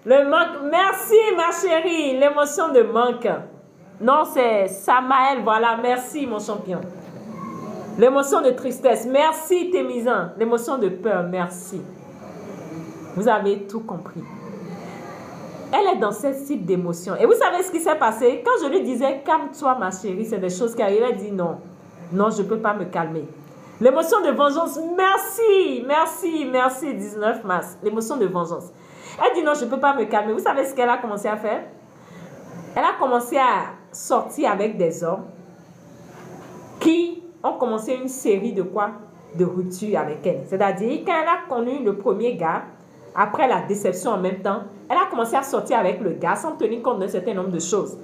A: Le manque. Merci, ma chérie. L'émotion de manque. Non, c'est Samaël. Voilà, merci, mon champion. L'émotion de tristesse. Merci, Témisan. L'émotion de peur. Merci. Vous avez tout compris. Elle est dans ce type d'émotion. Et vous savez ce qui s'est passé? Quand je lui disais, calme-toi, ma chérie, c'est des choses qui arrivent. Elle dit non. Non, je ne peux pas me calmer. L'émotion de vengeance. Merci, merci, merci, 19 mars. L'émotion de vengeance. Elle dit non, je ne peux pas me calmer. Vous savez ce qu'elle a commencé à faire? Elle a commencé à sortir avec des hommes qui ont commencé une série de quoi? De ruptures avec elle. C'est-à-dire, quand elle a connu le premier gars, après la déception en même temps, elle a commencé à sortir avec le gars sans tenir compte d'un certain nombre de choses.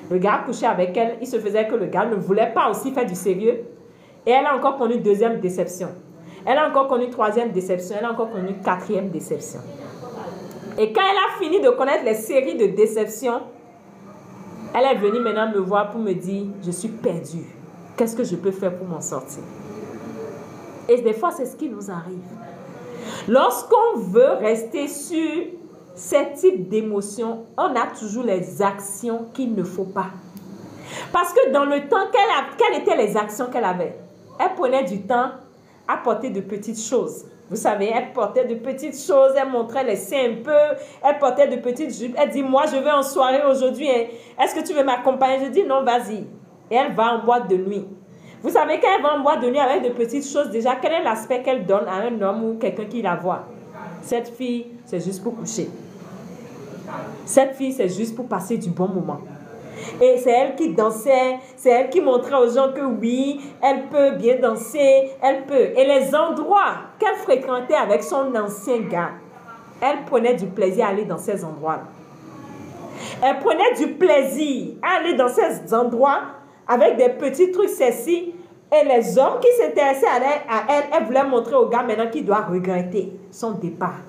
A: Le gars a couché avec elle, il se faisait que le gars ne voulait pas aussi faire du sérieux. Et elle a encore connu deuxième déception. Elle a encore connu troisième déception. Elle a encore connu quatrième déception. Et quand elle a fini de connaître les séries de déceptions, elle est venue maintenant me voir pour me dire, je suis perdue. Qu'est-ce que je peux faire pour m'en sortir? Et des fois, c'est ce qui nous arrive. Lorsqu'on veut rester sur ce type d'émotion, on a toujours les actions qu'il ne faut pas. Parce que dans le temps, quelles étaient les actions qu'elle avait? Elle prenait du temps à porter de petites choses. Vous savez, elle portait de petites choses, elle montrait les seins un peu, elle portait de petites jupes. Elle dit, moi, je vais en soirée aujourd'hui. Hein. Est-ce que tu veux m'accompagner? Je dis, non, vas-y. Et elle va en boîte de nuit. Vous savez, quand elle va en boîte de nuit avec de petites choses, déjà, quel est l'aspect qu'elle donne à un homme ou quelqu'un qui la voit? Cette fille, c'est juste pour coucher. Cette fille, c'est juste pour passer du bon moment. Et c'est elle qui dansait, c'est elle qui montrait aux gens que oui, elle peut bien danser, elle peut. Et les endroits qu'elle fréquentait avec son ancien gars, elle prenait du plaisir à aller dans ces endroits-là. Elle prenait du plaisir à aller dans ces endroits avec des petits trucs sexy. Et les hommes qui s'intéressaient à elle, elle voulait montrer au gars maintenant qu'il doit regretter son départ.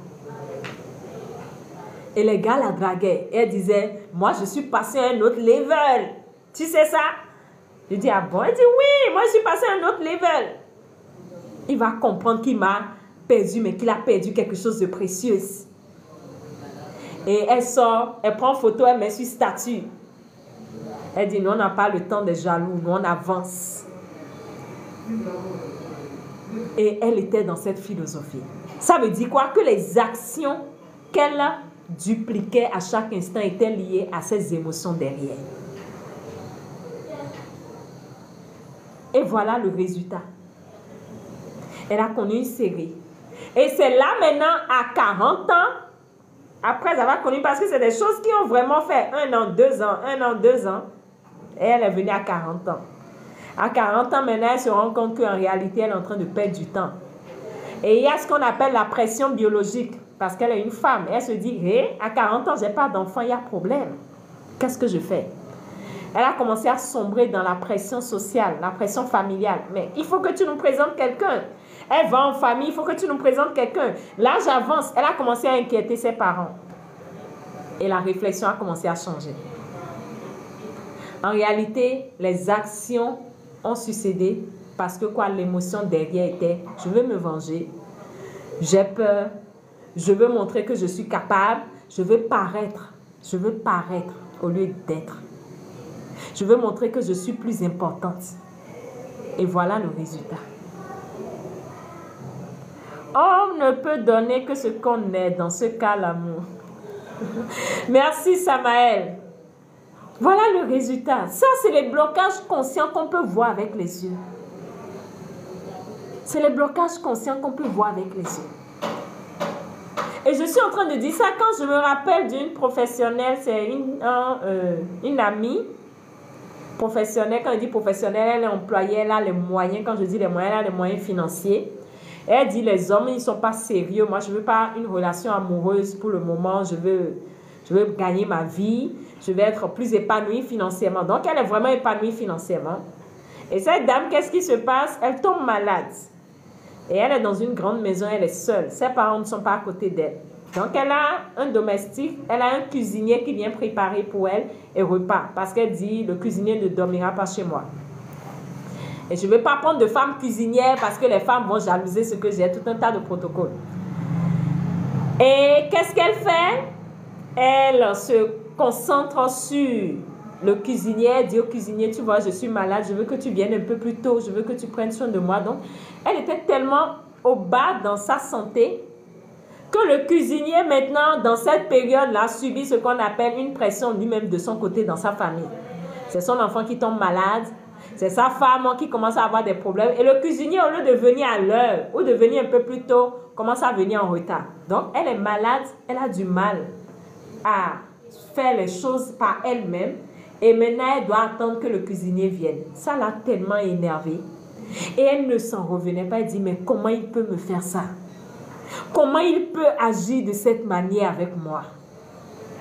A: Et les gars la draguaient. Et elle disait, moi, je suis passée à un autre level. Tu sais ça? Je dis, ah bon? Elle dit, oui, moi, je suis passée à un autre level. Il va comprendre qu'il m'a perdu, mais qu'il a perdu quelque chose de précieux. Et elle sort, elle prend photo, elle met sur statut. Elle dit, nous, on n'a pas le temps des jaloux, nous, on avance. Et elle était dans cette philosophie. Ça veut dire quoi? Que les actions qu'elle dupliquait à chaque instant étaient liées à ses émotions derrière. Et voilà le résultat. Elle a connu une série. Et c'est là maintenant, à 40 ans, après avoir connu, parce que c'est des choses qui ont vraiment fait 1 an, 2 ans, 1 an, 2 ans. Et elle est venue à 40 ans. À 40 ans, maintenant, elle se rend compte qu'en réalité, elle est en train de perdre du temps. Et il y a ce qu'on appelle la pression biologique. parce qu'elle est une femme. Elle se dit, hé, à 40 ans, je n'ai pas d'enfant, il y a problème. Qu'est-ce que je fais? Elle a commencé à sombrer dans la pression sociale, la pression familiale. Mais il faut que tu nous présentes quelqu'un. Elle va en famille, il faut que tu nous présentes quelqu'un. L'âge avance, elle a commencé à inquiéter ses parents. Et la réflexion a commencé à changer. En réalité, les actions ont succédé parce que quoi, l'émotion derrière était, je veux me venger, j'ai peur, je veux montrer que je suis capable, je veux paraître au lieu d'être. Je veux montrer que je suis plus importante. Et voilà le résultat. On ne peut donner que ce qu'on est, dans ce cas, l'amour. Merci, Samaël. Voilà le résultat. Ça, c'est les blocages conscients qu'on peut voir avec les yeux. C'est les blocages conscients qu'on peut voir avec les yeux. Et je suis en train de dire ça quand je me rappelle d'une professionnelle, c'est une amie professionnelle. Quand je dis professionnelle, elle est employée, elle a les moyens. Quand je dis les moyens, elle a les moyens financiers. Elle dit les hommes, ils ne sont pas sérieux. Moi, je ne veux pas une relation amoureuse pour le moment. Je veux gagner ma vie. Je vais être plus épanouie financièrement. Donc, elle est vraiment épanouie financièrement. Et cette dame, qu'est-ce qui se passe? Elle tombe malade. Et elle est dans une grande maison, elle est seule. Ses parents ne sont pas à côté d'elle. Donc, elle a un domestique, elle a un cuisinier qui vient préparer pour elle et repart. Parce qu'elle dit, le cuisinier ne dormira pas chez moi. Et je ne vais pas prendre de femme cuisinière parce que les femmes vont jalouser ce que j'ai, tout un tas de protocoles. Et qu'est-ce qu'elle fait? Elle se concentre sur le cuisinier, elle dit au cuisinier, tu vois, je suis malade, je veux que tu viennes un peu plus tôt, je veux que tu prennes soin de moi. Donc, elle était tellement au bas dans sa santé que le cuisinier, maintenant, dans cette période-là, subit ce qu'on appelle une pression lui-même de son côté dans sa famille. C'est son enfant qui tombe malade, c'est sa femme qui commence à avoir des problèmes. Et le cuisinier, au lieu de venir à l'heure ou de venir un peu plus tôt, commence à venir en retard. Donc, elle est malade, elle a du mal à faire les choses par elle-même. Et maintenant, elle doit attendre que le cuisinier vienne. Ça l'a tellement énervée. Et elle ne s'en revenait pas. Elle dit, mais comment il peut me faire ça? Comment il peut agir de cette manière avec moi?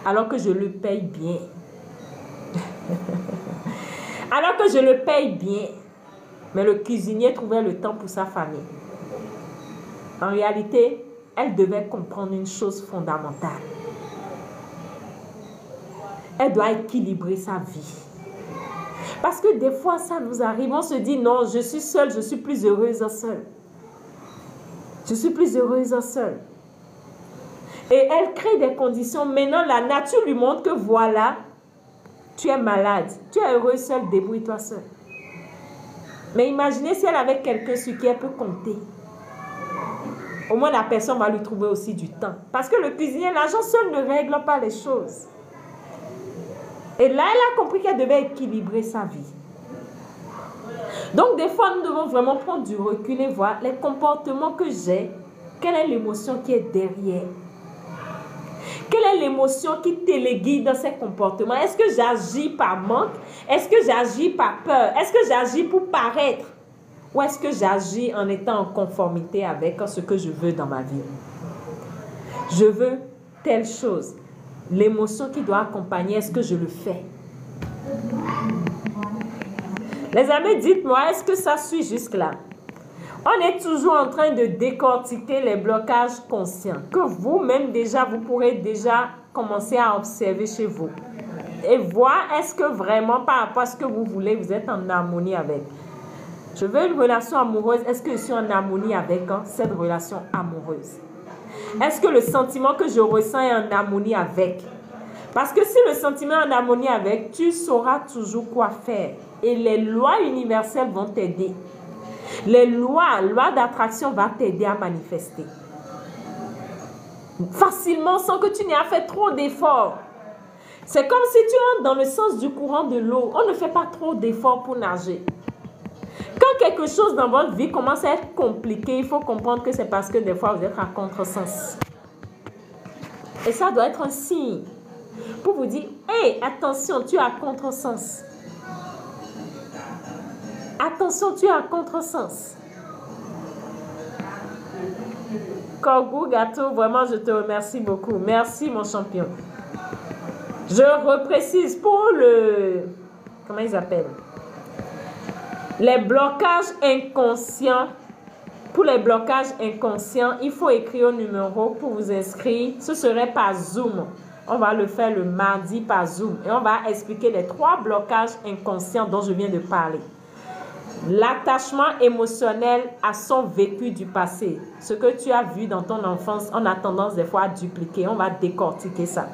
A: Alors que je le paye bien. Alors que je le paye bien. Mais le cuisinier trouvait le temps pour sa famille. En réalité, elle devait comprendre une chose fondamentale. Elle doit équilibrer sa vie. Parce que des fois, ça nous arrive. On se dit, non, je suis seule, je suis plus heureuse seule. Je suis plus heureuse seule. Et elle crée des conditions. Maintenant, la nature lui montre que voilà, tu es malade. Tu es heureuse seule, débrouille-toi seule. Mais imaginez si elle avait quelqu'un sur qui elle peut compter. Au moins, la personne va lui trouver aussi du temps. Parce que le cuisinier, l'argent seul ne règle pas les choses. Et là, elle a compris qu'elle devait équilibrer sa vie. Donc, des fois, nous devons vraiment prendre du recul et voir les comportements que j'ai. Quelle est l'émotion qui est derrière? Quelle est l'émotion qui téléguide dans ces comportements? Est-ce que j'agis par manque? Est-ce que j'agis par peur? Est-ce que j'agis pour paraître? Ou est-ce que j'agis en étant en conformité avec ce que je veux dans ma vie? Je veux telle chose. L'émotion qui doit accompagner, est-ce que je le fais? Les amis, dites-moi, est-ce que ça suit jusque-là? On est toujours en train de décortiquer les blocages conscients que vous-même déjà, vous pourrez déjà commencer à observer chez vous. Et voir est-ce que vraiment, par rapport à ce que vous voulez, vous êtes en harmonie avec. Je veux une relation amoureuse. Est-ce que je suis en harmonie avec cette relation amoureuse? Est-ce que le sentiment que je ressens est en harmonie avec? Parce que si le sentiment est en harmonie avec, tu sauras toujours quoi faire. Et les lois universelles vont t'aider. Les lois d'attraction vont t'aider à manifester. Facilement, sans que tu n'aies à faire trop d'efforts. C'est comme si tu entres dans le sens du courant de l'eau. On ne fait pas trop d'efforts pour nager. Quand quelque chose dans votre vie commence à être compliqué, il faut comprendre que c'est parce que des fois vous êtes à contresens. Et ça doit être un signe pour vous dire, hé, attention, tu es à contresens. Attention, tu es à contresens. Korgou Gâteau, vraiment, je te remercie beaucoup. Merci, mon champion. Je reprécise pour le... Comment ils appellent? Les blocages inconscients. Pour les blocages inconscients, il faut écrire au numéro pour vous inscrire. Ce serait par Zoom. On va le faire le mardi par Zoom. Et on va expliquer les 3 blocages inconscients dont je viens de parler. L'attachement émotionnel à son vécu du passé. Ce que tu as vu dans ton enfance, on a tendance des fois à dupliquer. On va décortiquer ça.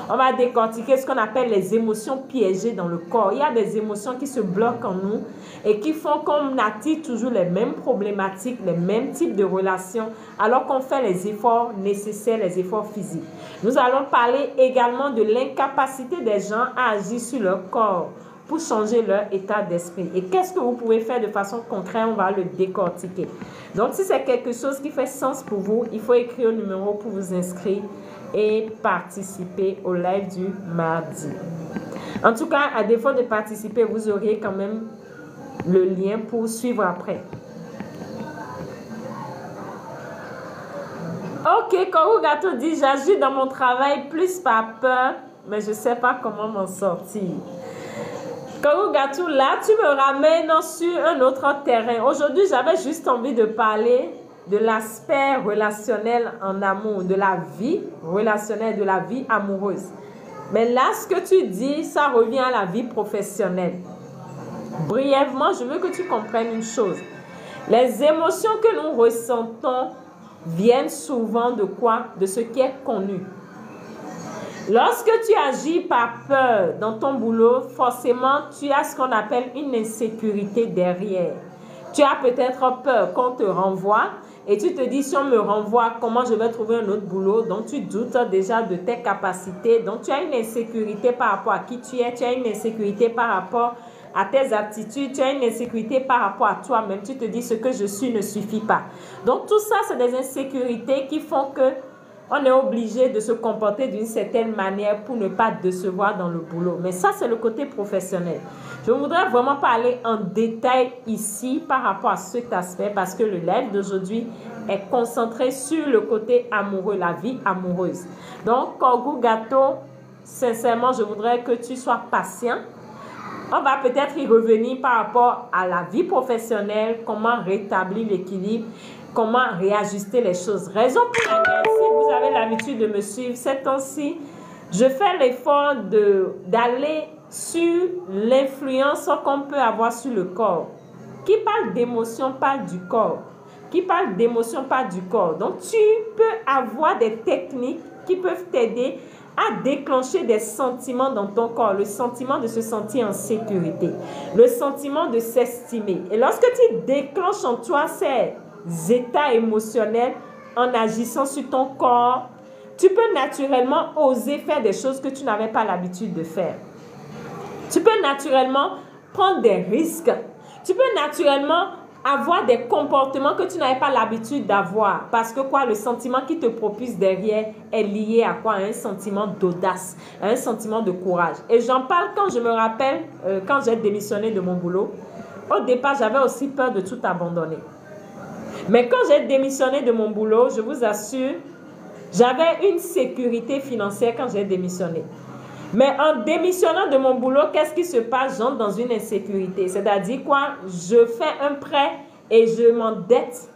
A: On va décortiquer ce qu'on appelle les émotions piégées dans le corps. Il y a des émotions qui se bloquent en nous et qui font qu'on attire toujours les mêmes problématiques, les mêmes types de relations, alors qu'on fait les efforts nécessaires, les efforts physiques. Nous allons parler également de l'incapacité des gens à agir sur leur corps pour changer leur état d'esprit. Et qu'est-ce que vous pouvez faire de façon concrète? On va le décortiquer. Donc, si c'est quelque chose qui fait sens pour vous, il faut écrire au numéro pour vous inscrire et participer au live du mardi. En tout cas, à défaut de participer, vous auriez quand même le lien pour suivre après. Ok, Korgou Gâteau dit, j'agis dans mon travail plus par peur, mais je ne sais pas comment m'en sortir. Korgou Gâteau, là, tu me ramènes sur un autre terrain. Aujourd'hui, j'avais juste envie de parler de l'aspect relationnel en amour, de la vie relationnelle, de la vie amoureuse. Mais là, ce que tu dis, ça revient à la vie professionnelle. Brièvement, je veux que tu comprennes une chose. Les émotions que nous ressentons viennent souvent de quoi? De ce qui est connu. Lorsque tu agis par peur dans ton boulot, forcément, tu as ce qu'on appelle une insécurité derrière. Tu as peut-être peur qu'on te renvoie et tu te dis, si on me renvoie, comment je vais trouver un autre boulot? Donc, tu doutes déjà de tes capacités. Donc, tu as une insécurité par rapport à qui tu es. Tu as une insécurité par rapport à tes aptitudes. Tu as une insécurité par rapport à toi-même. Tu te dis, ce que je suis ne suffit pas. Donc, tout ça, c'est des insécurités qui font que on est obligé de se comporter d'une certaine manière pour ne pas décevoir dans le boulot. Mais ça, c'est le côté professionnel. Je voudrais vraiment parler en détail ici par rapport à cet aspect parce que le live d'aujourd'hui est concentré sur le côté amoureux, la vie amoureuse. Donc, Korgou Gâteau, sincèrement, je voudrais que tu sois patient. On va peut-être y revenir par rapport à la vie professionnelle, comment rétablir l'équilibre, comment réajuster les choses. Raison pour laquelle, si vous avez l'habitude de me suivre ces temps-ci, je fais l'effort d'aller sur l'influence qu'on peut avoir sur le corps. Qui parle d'émotion parle du corps. Qui parle d'émotion parle du corps. Donc, tu peux avoir des techniques qui peuvent t'aider à déclencher des sentiments dans ton corps. Le sentiment de se sentir en sécurité. Le sentiment de s'estimer. Et lorsque tu déclenches en toi ces états émotionnels en agissant sur ton corps, tu peux naturellement oser faire des choses que tu n'avais pas l'habitude de faire. Tu peux naturellement prendre des risques. Tu peux naturellement avoir des comportements que tu n'avais pas l'habitude d'avoir. Parce que quoi, le sentiment qui te propulse derrière est lié à quoi? À un sentiment d'audace, à un sentiment de courage. Et j'en parle quand je me rappelle, quand j'ai démissionné de mon boulot. Au départ, j'avais aussi peur de tout abandonner. Mais quand j'ai démissionné de mon boulot, je vous assure, j'avais une sécurité financière quand j'ai démissionné. Mais en démissionnant de mon boulot, qu'est-ce qui se passe? J'entre dans une insécurité. C'est-à-dire quoi? Je fais un prêt et je m'endette.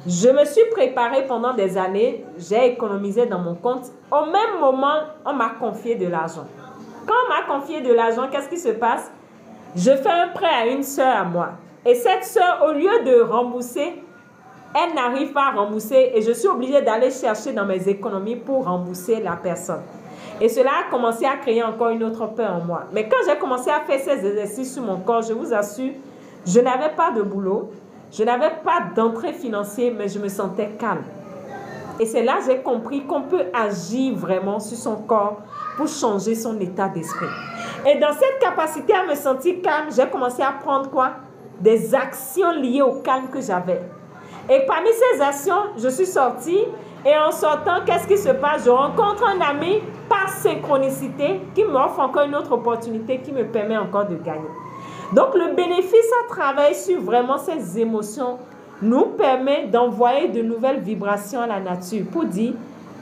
A: Je me suis préparée pendant des années. J'ai économisé dans mon compte. Au même moment, on m'a confié de l'argent. Quand on m'a confié de l'argent, qu'est-ce qui se passe? Je fais un prêt à une sœur à moi. Et cette sœur, au lieu de rembourser, elle n'arrive pas à rembourser et je suis obligée d'aller chercher dans mes économies pour rembourser la personne. Et cela a commencé à créer encore une autre peur en moi. Mais quand j'ai commencé à faire ces exercices sur mon corps, je vous assure, je n'avais pas de boulot, je n'avais pas d'entrée financière, mais je me sentais calme. Et c'est là que j'ai compris qu'on peut agir vraiment sur son corps pour changer son état d'esprit. Et dans cette capacité à me sentir calme, j'ai commencé à prendre quoi? Des actions liées au calme que j'avais. Et parmi ces actions, je suis sortie et en sortant, qu'est-ce qui se passe? Je rencontre un ami par synchronicité qui m'offre encore une autre opportunité qui me permet encore de gagner. Donc, le bénéfice à travailler sur vraiment ces émotions nous permet d'envoyer de nouvelles vibrations à la nature pour dire,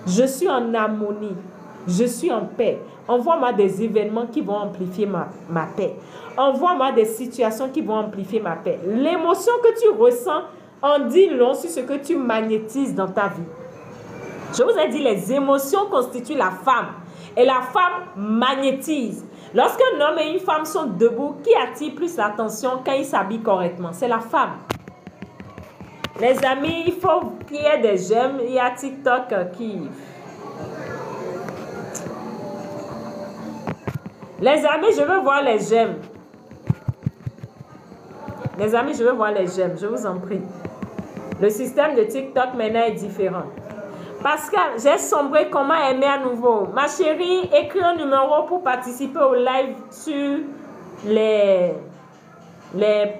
A: je suis en harmonie, je suis en paix. Envoie-moi des événements qui vont amplifier ma paix. Envoie-moi des situations qui vont amplifier ma paix. L'émotion que tu ressens en dit long sur ce que tu magnétises dans ta vie. Je vous ai dit, les émotions constituent la femme. Et la femme magnétise. Lorsqu'un homme et une femme sont debout, qui attire plus l'attention quand ils s'habillent correctement? C'est la femme. Les amis, il faut qu'il y ait des j'aime. Il y a TikTok qui... Les amis, je veux voir les j'aime. Les amis, je veux voir les j'aime. Je vous en prie. Le système de TikTok maintenant est différent. Pascal, j'ai sombré, comment aimer à nouveau? Ma chérie, écris un numéro pour participer au live sur les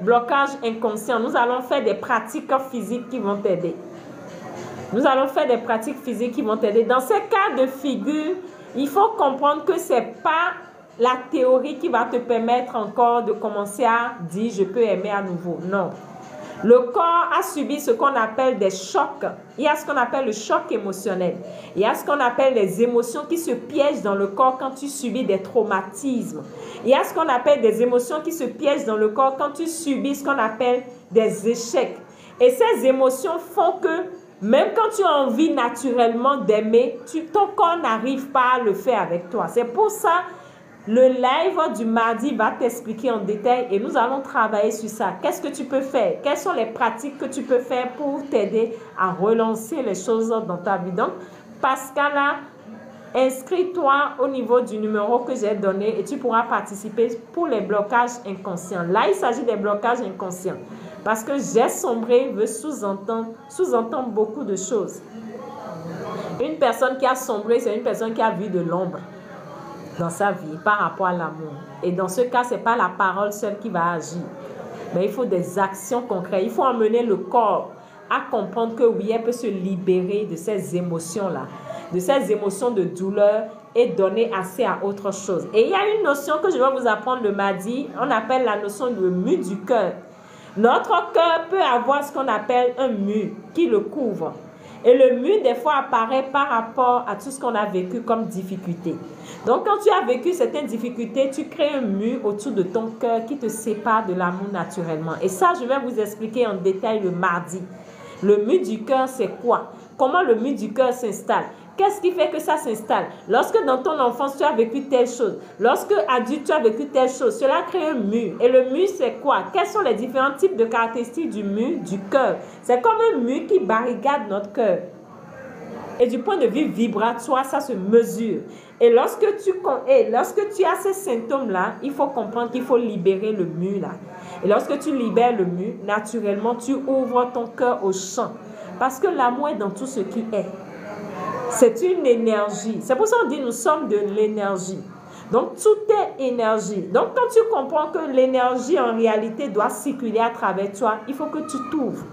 A: blocages inconscients. Nous allons faire des pratiques physiques qui vont t'aider. Nous allons faire des pratiques physiques qui vont t'aider. Dans ces cas de figure, il faut comprendre que ce n'est pas la théorie qui va te permettre encore de commencer à dire « je peux aimer à nouveau ». Non. Le corps a subi ce qu'on appelle des chocs. Il y a ce qu'on appelle le choc émotionnel. Il y a ce qu'on appelle les émotions qui se piègent dans le corps quand tu subis des traumatismes. Il y a ce qu'on appelle des émotions qui se piègent dans le corps quand tu subis ce qu'on appelle des échecs. Et ces émotions font que même quand tu as envie naturellement d'aimer, ton corps n'arrive pas à le faire avec toi. C'est pour ça le live du mardi va t'expliquer en détail et nous allons travailler sur ça. Qu'est-ce que tu peux faire? Quelles sont les pratiques que tu peux faire pour t'aider à relancer les choses dans ta vie? Donc, Pascala, inscris-toi au niveau du numéro que j'ai donné et tu pourras participer pour les blocages inconscients. Là, il s'agit des blocages inconscients parce que j'ai sombré veut sous-entendre beaucoup de choses. Une personne qui a sombré, c'est une personne qui a vu de l'ombre dans sa vie par rapport à l'amour. Et dans ce cas, ce n'est pas la parole seule qui va agir. Mais il faut des actions concrètes. Il faut emmener le corps à comprendre que oui, elle peut se libérer de ces émotions-là, de ces émotions de douleur et donner assez à autre chose. Et il y a une notion que je vais vous apprendre le mardi, on appelle la notion de mur du cœur. Notre cœur peut avoir ce qu'on appelle un mur qui le couvre. Et le mur, des fois, apparaît par rapport à tout ce qu'on a vécu comme difficulté. Donc, quand tu as vécu certaines difficultés, tu crées un mur autour de ton cœur qui te sépare de l'amour naturellement. Et ça, je vais vous expliquer en détail le mardi. Le mur du cœur, c'est quoi? Comment le mur du cœur s'installe? Qu'est-ce qui fait que ça s'installe? Lorsque dans ton enfance, tu as vécu telle chose, lorsque adulte, tu as vécu telle chose, cela crée un mur. Et le mur, c'est quoi? Quels sont les différents types de caractéristiques du mur du cœur? C'est comme un mur qui barricade notre cœur. Et du point de vue vibratoire, ça se mesure. Et lorsque tu as ces symptômes-là, il faut comprendre qu'il faut libérer le mur là. Et lorsque tu libères le mur, naturellement, tu ouvres ton cœur au champ. Parce que l'amour est dans tout ce qui est. C'est une énergie. C'est pour ça qu'on dit nous sommes de l'énergie. Donc, tout est énergie. Donc, quand tu comprends que l'énergie, en réalité, doit circuler à travers toi, il faut que tu t'ouvres.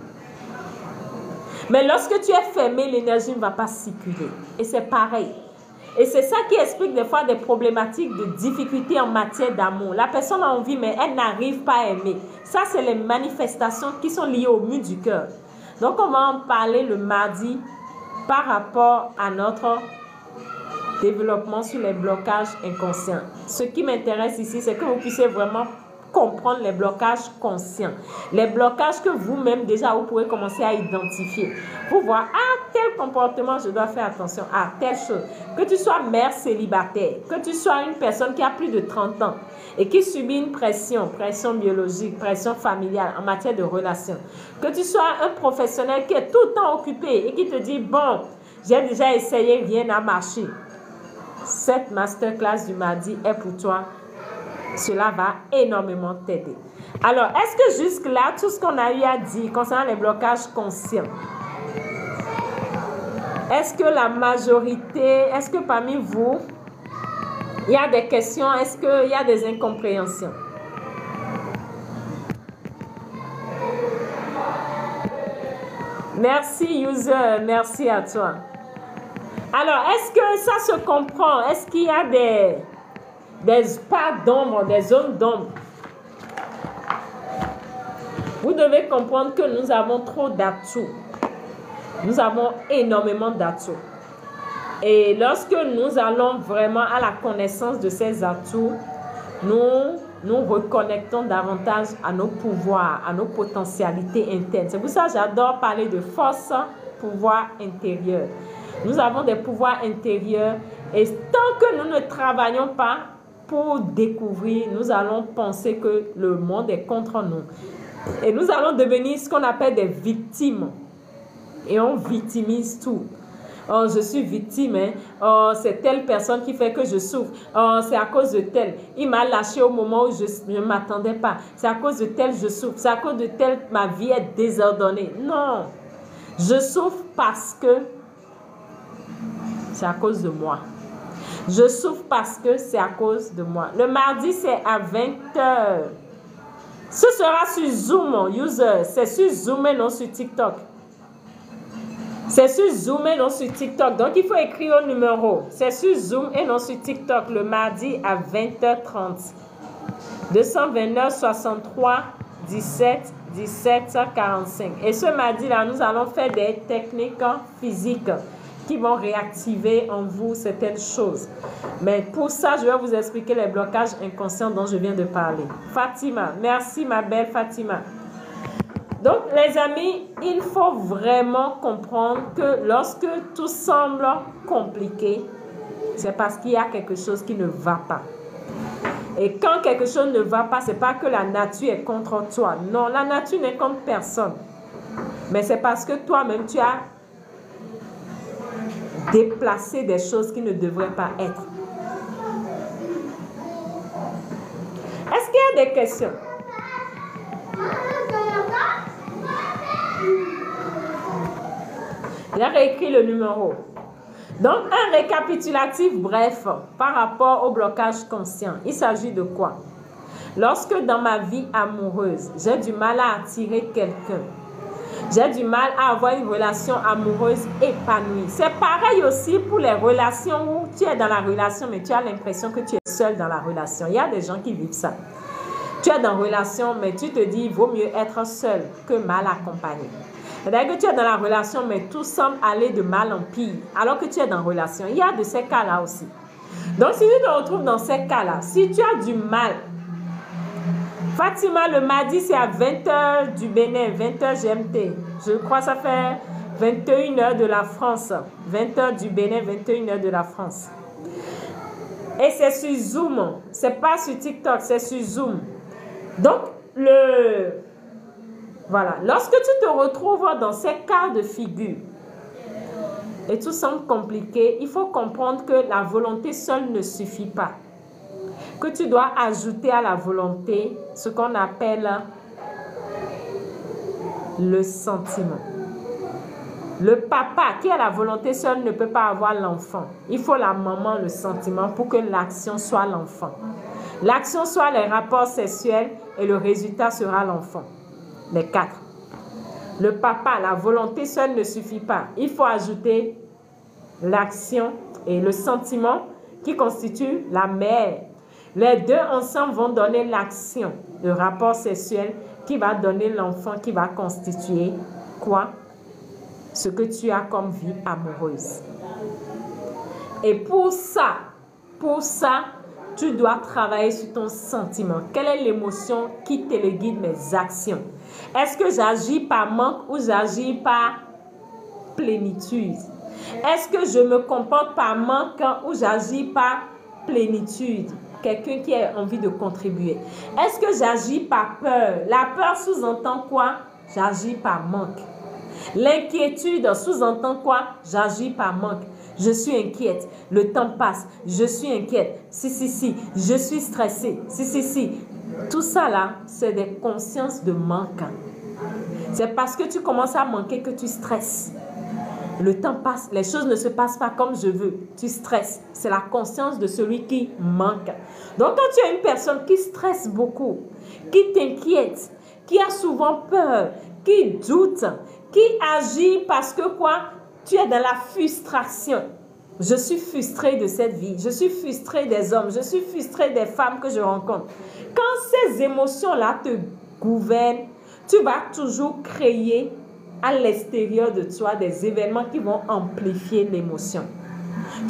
A: Mais lorsque tu es fermé, l'énergie ne va pas circuler. Et c'est pareil. Et c'est ça qui explique des fois des problématiques de difficultés en matière d'amour. La personne a envie, mais elle n'arrive pas à aimer. Ça, c'est les manifestations qui sont liées au mur du cœur. Donc, on va en parler le mardi par rapport à notre développement sur les blocages inconscients. Ce qui m'intéresse ici, c'est que vous puissiez vraiment comprendre les blocages conscients. Les blocages que vous-même, déjà, vous pourrez commencer à identifier. Pour voir, tel comportement, je dois faire attention à telle chose. Que tu sois mère célibataire, que tu sois une personne qui a plus de 30 ans et qui subit une pression biologique, pression familiale en matière de relations. Que tu sois un professionnel qui est tout le temps occupé et qui te dit, bon, j'ai déjà essayé, rien n'a marché. Cette masterclass du mardi est pour toi. Cela va énormément t'aider. Alors, est-ce que jusque-là, tout ce qu'on a eu à dire concernant les blocages conscients, est-ce que la majorité, est-ce que parmi vous, il y a des questions, est-ce qu'il y a des incompréhensions? Merci, user, merci à toi. Alors, est-ce que ça se comprend? Est-ce qu'il y a des parts d'ombre, des zones d'ombre? Vous devez comprendre que nous avons trop d'atouts. Nous avons énormément d'atouts. Et lorsque nous allons vraiment à la connaissance de ces atouts, nous reconnectons davantage à nos pouvoirs, à nos potentialités internes. C'est pour ça que j'adore parler de force, pouvoir intérieur. Nous avons des pouvoirs intérieurs et tant que nous ne travaillons pas pour découvrir, nous allons penser que le monde est contre nous. Et nous allons devenir ce qu'on appelle des victimes. Et on victimise tout. Oh, je suis victime, hein. Oh, c'est telle personne qui fait que je souffre. Oh, c'est à cause de tel. Il m'a lâché au moment où je ne m'attendais pas. C'est à cause de tel je souffre. C'est à cause de tel ma vie est désordonnée. Non. Je souffre parce que c'est à cause de moi. Je souffre parce que c'est à cause de moi. Le mardi, c'est à 20h. Ce sera sur Zoom, user. C'est sur Zoom et non sur TikTok. C'est sur Zoom et non sur TikTok. Donc, il faut écrire au numéro. C'est sur Zoom et non sur TikTok le mardi à 20h30. 229 63 17 17 45. Et ce mardi-là, nous allons faire des techniques physiques qui vont réactiver en vous certaines choses. Mais pour ça, je vais vous expliquer les blocages inconscients dont je viens de parler. Fatima, merci ma belle Fatima. Donc, les amis, il faut vraiment comprendre que lorsque tout semble compliqué, c'est parce qu'il y a quelque chose qui ne va pas. Et quand quelque chose ne va pas, ce n'est pas que la nature est contre toi. Non, la nature n'est contre personne. Mais c'est parce que toi-même, tu as déplacé des choses qui ne devraient pas être. Est-ce qu'il y a des questions? J'ai réécrit le numéro. Donc, un récapitulatif bref par rapport au blocage conscient. Il s'agit de quoi? Lorsque dans ma vie amoureuse, j'ai du mal à attirer quelqu'un, j'ai du mal à avoir une relation amoureuse épanouie. C'est pareil aussi pour les relations où tu es dans la relation, mais tu as l'impression que tu es seul dans la relation. Il y a des gens qui vivent ça. Tu es dans une relation, mais tu te dis, il vaut mieux être seul que mal accompagné. C'est-à-dire que tu es dans la relation, mais tout semble aller de mal en pire, alors que tu es dans une relation. Il y a de ces cas-là aussi. Donc, si tu te retrouves dans ces cas-là, si tu as du mal, Fatima, le mardi, c'est à 20h du Bénin, 20h GMT. Je crois que ça fait 21h de la France. 20h du Bénin, 21h de la France. Et c'est sur Zoom. C'est pas sur TikTok, c'est sur Zoom. Donc, voilà. Lorsque tu te retrouves dans ces cas de figure et tout semble compliqué, il faut comprendre que la volonté seule ne suffit pas. Que tu dois ajouter à la volonté ce qu'on appelle le sentiment. Le papa qui a la volonté seule ne peut pas avoir l'enfant. Il faut la maman, le sentiment pour que l'action soit l'enfant. L'action soit les rapports sexuels et le résultat sera l'enfant. Les 4. Le papa, la volonté seule ne suffit pas. Il faut ajouter l'action et le sentiment qui constituent la mère. Les deux ensemble vont donner l'action, le rapport sexuel qui va donner l'enfant qui va constituer quoi? Ce que tu as comme vie amoureuse. Et pour ça, tu dois travailler sur ton sentiment. Quelle est l'émotion qui téléguide mes actions? Est-ce que j'agis par manque ou j'agis par plénitude? Est-ce que je me comporte par manque ou j'agis par plénitude? Quelqu'un qui a envie de contribuer. Est-ce que j'agis par peur? La peur sous-entend quoi? J'agis par manque. L'inquiétude sous-entend quoi? J'agis par manque. Je suis inquiète. Le temps passe. Je suis inquiète. Si. Je suis stressée. Si. Tout ça là, c'est des consciences de manque. C'est parce que tu commences à manquer que tu stresses. Le temps passe, les choses ne se passent pas comme je veux. Tu stresses. C'est la conscience de celui qui manque. Donc, quand tu as une personne qui stresse beaucoup, qui t'inquiète, qui a souvent peur, qui doute, qui agit parce que quoi? Tu es dans la frustration. Je suis frustrée de cette vie. Je suis frustrée des hommes. Je suis frustrée des femmes que je rencontre. Quand ces émotions-là te gouvernent, tu vas toujours créer à l'extérieur de toi des événements qui vont amplifier l'émotion.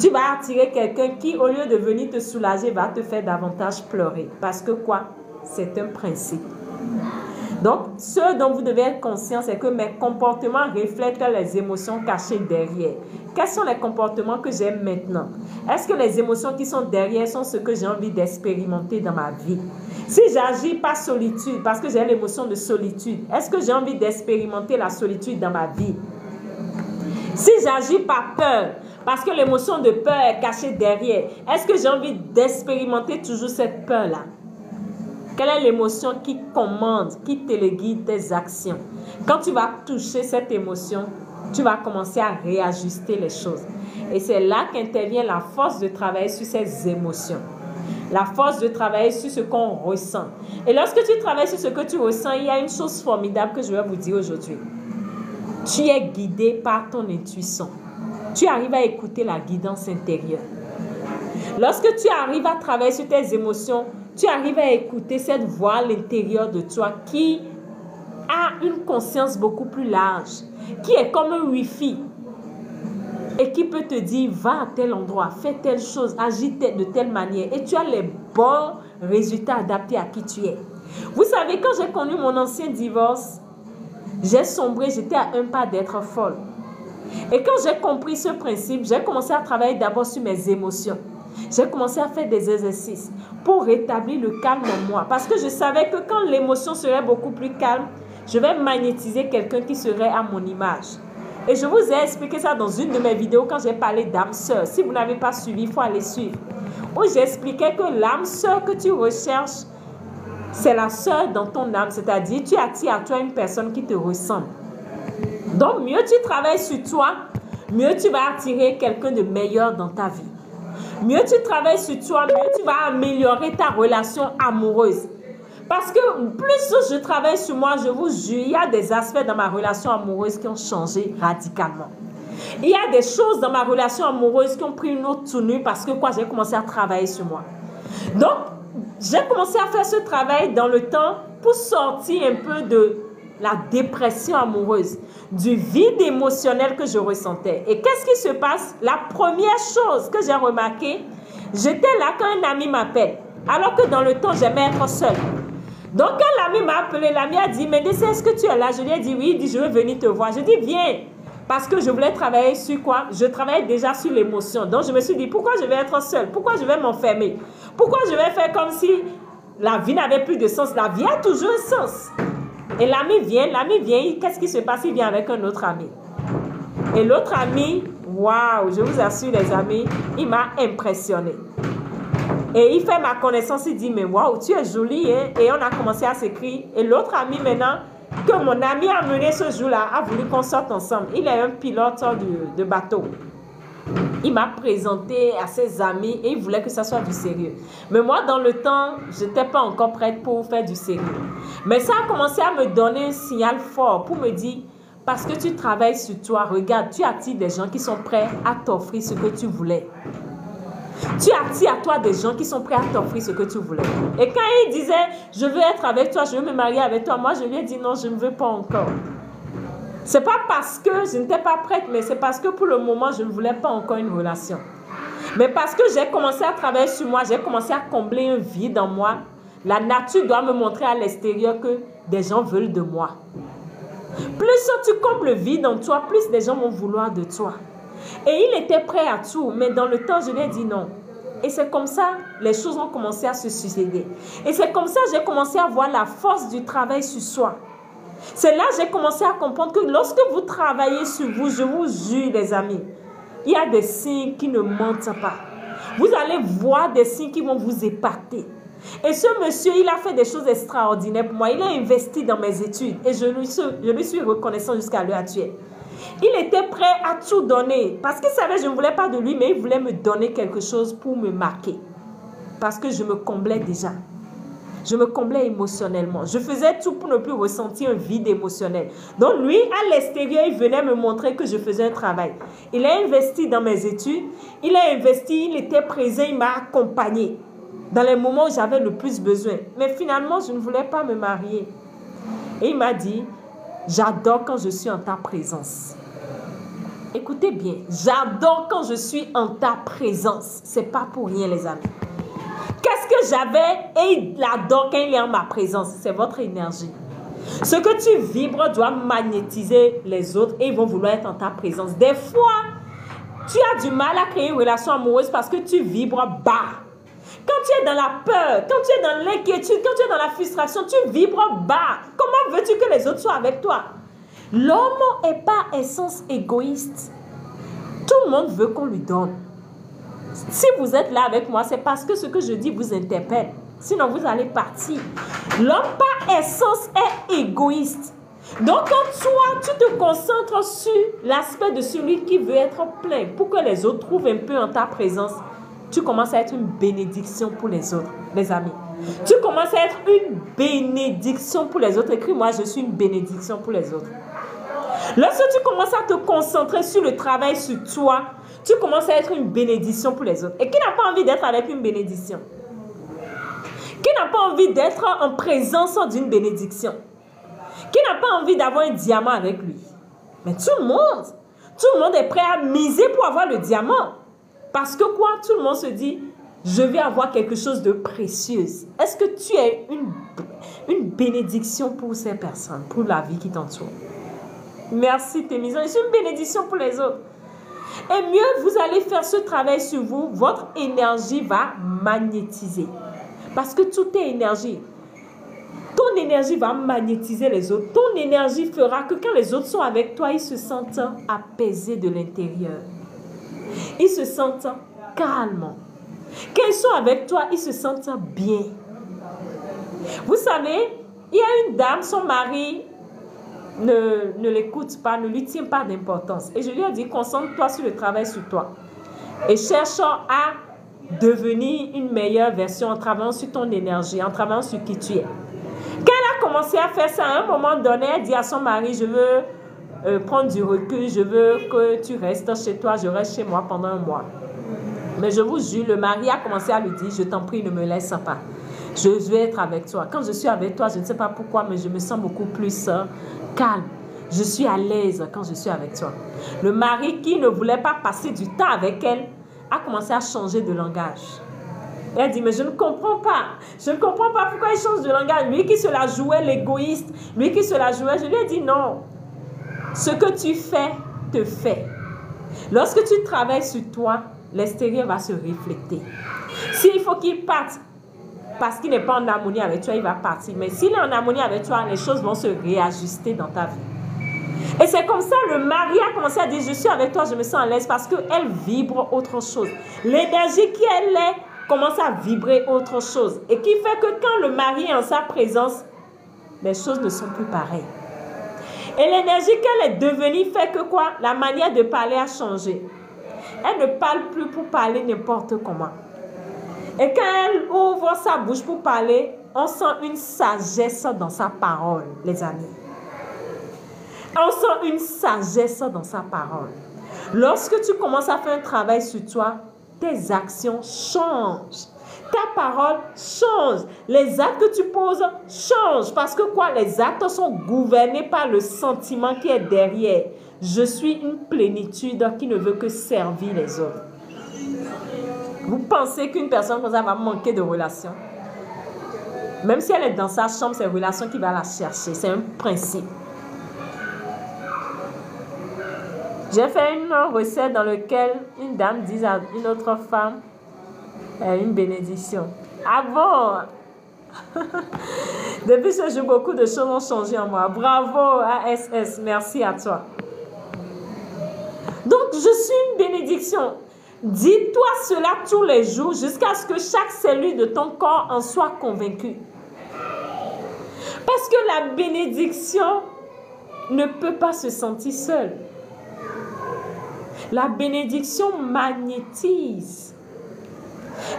A: Tu vas attirer quelqu'un qui, au lieu de venir te soulager, va te faire davantage pleurer. Parce que quoi? C'est un principe. Donc, ce dont vous devez être conscient, c'est que mes comportements reflètent les émotions cachées derrière. Quels sont les comportements que j'aime maintenant? Est-ce que les émotions qui sont derrière sont ce que j'ai envie d'expérimenter dans ma vie? Si j'agis par solitude, parce que j'ai l'émotion de solitude, est-ce que j'ai envie d'expérimenter la solitude dans ma vie? Si j'agis par peur, parce que l'émotion de peur est cachée derrière, est-ce que j'ai envie d'expérimenter toujours cette peur-là? Quelle est l'émotion qui commande, qui téléguide tes actions? Quand tu vas toucher cette émotion, tu vas commencer à réajuster les choses. Et c'est là qu'intervient la force de travailler sur ces émotions. La force de travailler sur ce qu'on ressent. Et lorsque tu travailles sur ce que tu ressens, il y a une chose formidable que je vais vous dire aujourd'hui. Tu es guidé par ton intuition. Tu arrives à écouter la guidance intérieure. Lorsque tu arrives à travailler sur tes émotions, tu arrives à écouter cette voix à l'intérieur de toi qui a une conscience beaucoup plus large, qui est comme un Wi-Fi et qui peut te dire, va à tel endroit, fais telle chose, agis de telle manière et tu as les bons résultats adaptés à qui tu es. Vous savez, quand j'ai connu mon ancien divorce, j'ai sombré, j'étais à un pas d'être folle. Et quand j'ai compris ce principe, j'ai commencé à travailler d'abord sur mes émotions. J'ai commencé à faire des exercices pour rétablir le calme en moi. Parce que je savais que quand l'émotion serait beaucoup plus calme, je vais magnétiser quelqu'un qui serait à mon image. Et je vous ai expliqué ça dans une de mes vidéos quand j'ai parlé d'âme sœur. Si vous n'avez pas suivi, il faut aller suivre. Où j'expliquais que l'âme sœur que tu recherches, c'est la sœur dans ton âme. C'est-à-dire, tu attires à toi une personne qui te ressemble. Donc, mieux tu travailles sur toi, mieux tu vas attirer quelqu'un de meilleur dans ta vie. Mieux tu travailles sur toi, mieux tu vas améliorer ta relation amoureuse. Parce que plus je travaille sur moi, je vous jure, il y a des aspects dans ma relation amoureuse qui ont changé radicalement. Il y a des choses dans ma relation amoureuse qui ont pris une autre tournure parce que quoi, j'ai commencé à travailler sur moi. Donc, j'ai commencé à faire ce travail dans le temps pour sortir un peu de la dépression amoureuse, du vide émotionnel que je ressentais. Et qu'est-ce qui se passe? La première chose que j'ai remarqué, j'étais là quand un ami m'appelle, alors que dans le temps, j'aimais être seule. Donc, quand l'ami m'a appelé, l'ami a dit, mais est-ce que tu es là? Je lui ai dit, oui, il dit, je veux venir te voir. Je dis, viens. Parce que je voulais travailler sur quoi? Je travaillais déjà sur l'émotion. Donc, je me suis dit, pourquoi je vais être seule? Pourquoi je vais m'enfermer? Pourquoi je vais faire comme si la vie n'avait plus de sens? La vie a toujours un sens. Et l'ami vient, qu'est-ce qui se passe? Il vient avec un autre ami. Et l'autre ami, waouh, je vous assure les amis, il m'a impressionné. Et il fait ma connaissance, il dit, mais waouh, tu es jolie, hein? Et on a commencé à s'écrire. Et l'autre ami maintenant, que mon ami a mené ce jour-là, a voulu qu'on sorte ensemble. Il est un pilote de bateau. Il m'a présenté à ses amis et il voulait que ça soit du sérieux. Mais moi, dans le temps, je n'étais pas encore prête pour faire du sérieux. Mais ça a commencé à me donner un signal fort pour me dire, parce que tu travailles sur toi, regarde, tu attires des gens qui sont prêts à t'offrir ce que tu voulais. Tu attires à toi des gens qui sont prêts à t'offrir ce que tu voulais. Et quand il disait, je veux être avec toi, je veux me marier avec toi, moi je lui ai dit, non, je ne veux pas encore. Ce n'est pas parce que je n'étais pas prête, mais c'est parce que pour le moment, je ne voulais pas encore une relation. Mais parce que j'ai commencé à travailler sur moi, j'ai commencé à combler un vide en moi. La nature doit me montrer à l'extérieur que des gens veulent de moi. Plus tu combles le vide en toi, plus des gens vont vouloir de toi. Et il était prêt à tout, mais dans le temps, je lui ai dit non. Et c'est comme ça, les choses ont commencé à se succéder. Et c'est comme ça que j'ai commencé à voir la force du travail sur soi. C'est là que j'ai commencé à comprendre que lorsque vous travaillez sur vous, je vous jure les amis, il y a des signes qui ne mentent pas. Vous allez voir des signes qui vont vous épater. Et ce monsieur, il a fait des choses extraordinaires pour moi. Il a investi dans mes études et je lui suis reconnaissant jusqu'à l'heure actuelle. Il était prêt à tout donner parce qu'il savait que je ne voulais pas de lui, mais il voulait me donner quelque chose pour me marquer. Parce que je me comblais déjà. Je me comblais émotionnellement. Je faisais tout pour ne plus ressentir un vide émotionnel. Donc lui, à l'extérieur, il venait me montrer que je faisais un travail. Il a investi dans mes études. Il a investi, il était présent, il m'a accompagné dans les moments où j'avais le plus besoin. Mais finalement, je ne voulais pas me marier. Et il m'a dit, j'adore quand je suis en ta présence. Écoutez bien, j'adore quand je suis en ta présence. C'est pas pour rien, les amis. Qu'est-ce que j'avais et il adore quand il est en ma présence? C'est votre énergie. Ce que tu vibres doit magnétiser les autres et ils vont vouloir être en ta présence. Des fois, tu as du mal à créer une relation amoureuse parce que tu vibres bas. Quand tu es dans la peur, quand tu es dans l'inquiétude, quand tu es dans la frustration, tu vibres bas. Comment veux-tu que les autres soient avec toi? L'homme est par essence égoïste. Tout le monde veut qu'on lui donne. Si vous êtes là avec moi, c'est parce que ce que je dis vous interpelle. Sinon, vous allez partir. L'homme par essence est égoïste. Donc, quand toi, tu te concentres sur l'aspect de celui qui veut être plein pour que les autres trouvent un peu en ta présence, tu commences à être une bénédiction pour les autres, les amis. Tu commences à être une bénédiction pour les autres. Écris-moi, je suis une bénédiction pour les autres. Lorsque tu commences à te concentrer sur le travail sur toi, tu commences à être une bénédiction pour les autres. Et qui n'a pas envie d'être avec une bénédiction? Qui n'a pas envie d'être en présence d'une bénédiction? Qui n'a pas envie d'avoir un diamant avec lui? Mais tout le monde est prêt à miser pour avoir le diamant. Parce que quoi? Tout le monde se dit, je vais avoir quelque chose de précieux. Est-ce que tu es une bénédiction pour ces personnes, pour la vie qui t'entoure? Merci Témison, je suis une bénédiction pour les autres. Et mieux vous allez faire ce travail sur vous, votre énergie va magnétiser. Parce que tout est énergie. Ton énergie va magnétiser les autres. Ton énergie fera que quand les autres sont avec toi, ils se sentent apaisés de l'intérieur. Ils se sentent calmes. Quand ils sont avec toi, ils se sentent bien. Vous savez, il y a une dame, son mari ne l'écoute pas, ne lui tient pas d'importance. Et je lui ai dit, concentre-toi sur le travail sur toi. Et cherche à devenir une meilleure version en travaillant sur ton énergie, en travaillant sur qui tu es. Quand elle a commencé à faire ça, à un moment donné, elle dit à son mari, je veux prendre du recul, je veux que tu restes chez toi, je reste chez moi pendant un mois. Mais je vous jure, le mari a commencé à lui dire, je t'en prie, ne me laisse pas. Je vais être avec toi. Quand je suis avec toi, je ne sais pas pourquoi, mais je me sens beaucoup plus calme. Je suis à l'aise quand je suis avec toi. Le mari qui ne voulait pas passer du temps avec elle a commencé à changer de langage. Elle dit, mais je ne comprends pas. Je ne comprends pas pourquoi il change de langage. Lui qui se la jouait, l'égoïste, lui qui se la jouait, je lui ai dit non. Ce que tu fais, te fait. Lorsque tu travailles sur toi, l'extérieur va se refléter. S'il faut qu'il parte, parce qu'il n'est pas en harmonie avec toi, il va partir. Mais s'il est en harmonie avec toi, les choses vont se réajuster dans ta vie. Et c'est comme ça, le mari a commencé à dire, je suis avec toi, je me sens à l'aise parce qu'elle vibre autre chose. L'énergie qui elle est commence à vibrer autre chose. Et qui fait que quand le mari est en sa présence, les choses ne sont plus pareilles. Et l'énergie qu'elle est devenue fait que quoi? La manière de parler a changé. Elle ne parle plus pour parler n'importe comment. Et quand elle ouvre sa bouche pour parler, on sent une sagesse dans sa parole, les amis. On sent une sagesse dans sa parole. Lorsque tu commences à faire un travail sur toi, tes actions changent. Ta parole change. Les actes que tu poses changent. Parce que quoi? Les actes sont gouvernés par le sentiment qui est derrière. Je suis une plénitude qui ne veut que servir les autres. Vous pensez qu'une personne comme ça va manquer de relations? Même si elle est dans sa chambre, c'est une relation qui va la chercher. C'est un principe. J'ai fait une recette dans laquelle une dame dit à une autre femme, une bénédiction. Ah bon? Depuis ce jour, beaucoup de choses ont changé en moi. Bravo ASS, merci à toi. Donc, je suis une bénédiction. Dis-toi cela tous les jours jusqu'à ce que chaque cellule de ton corps en soit convaincue. Parce que la bénédiction ne peut pas se sentir seule. La bénédiction magnétise.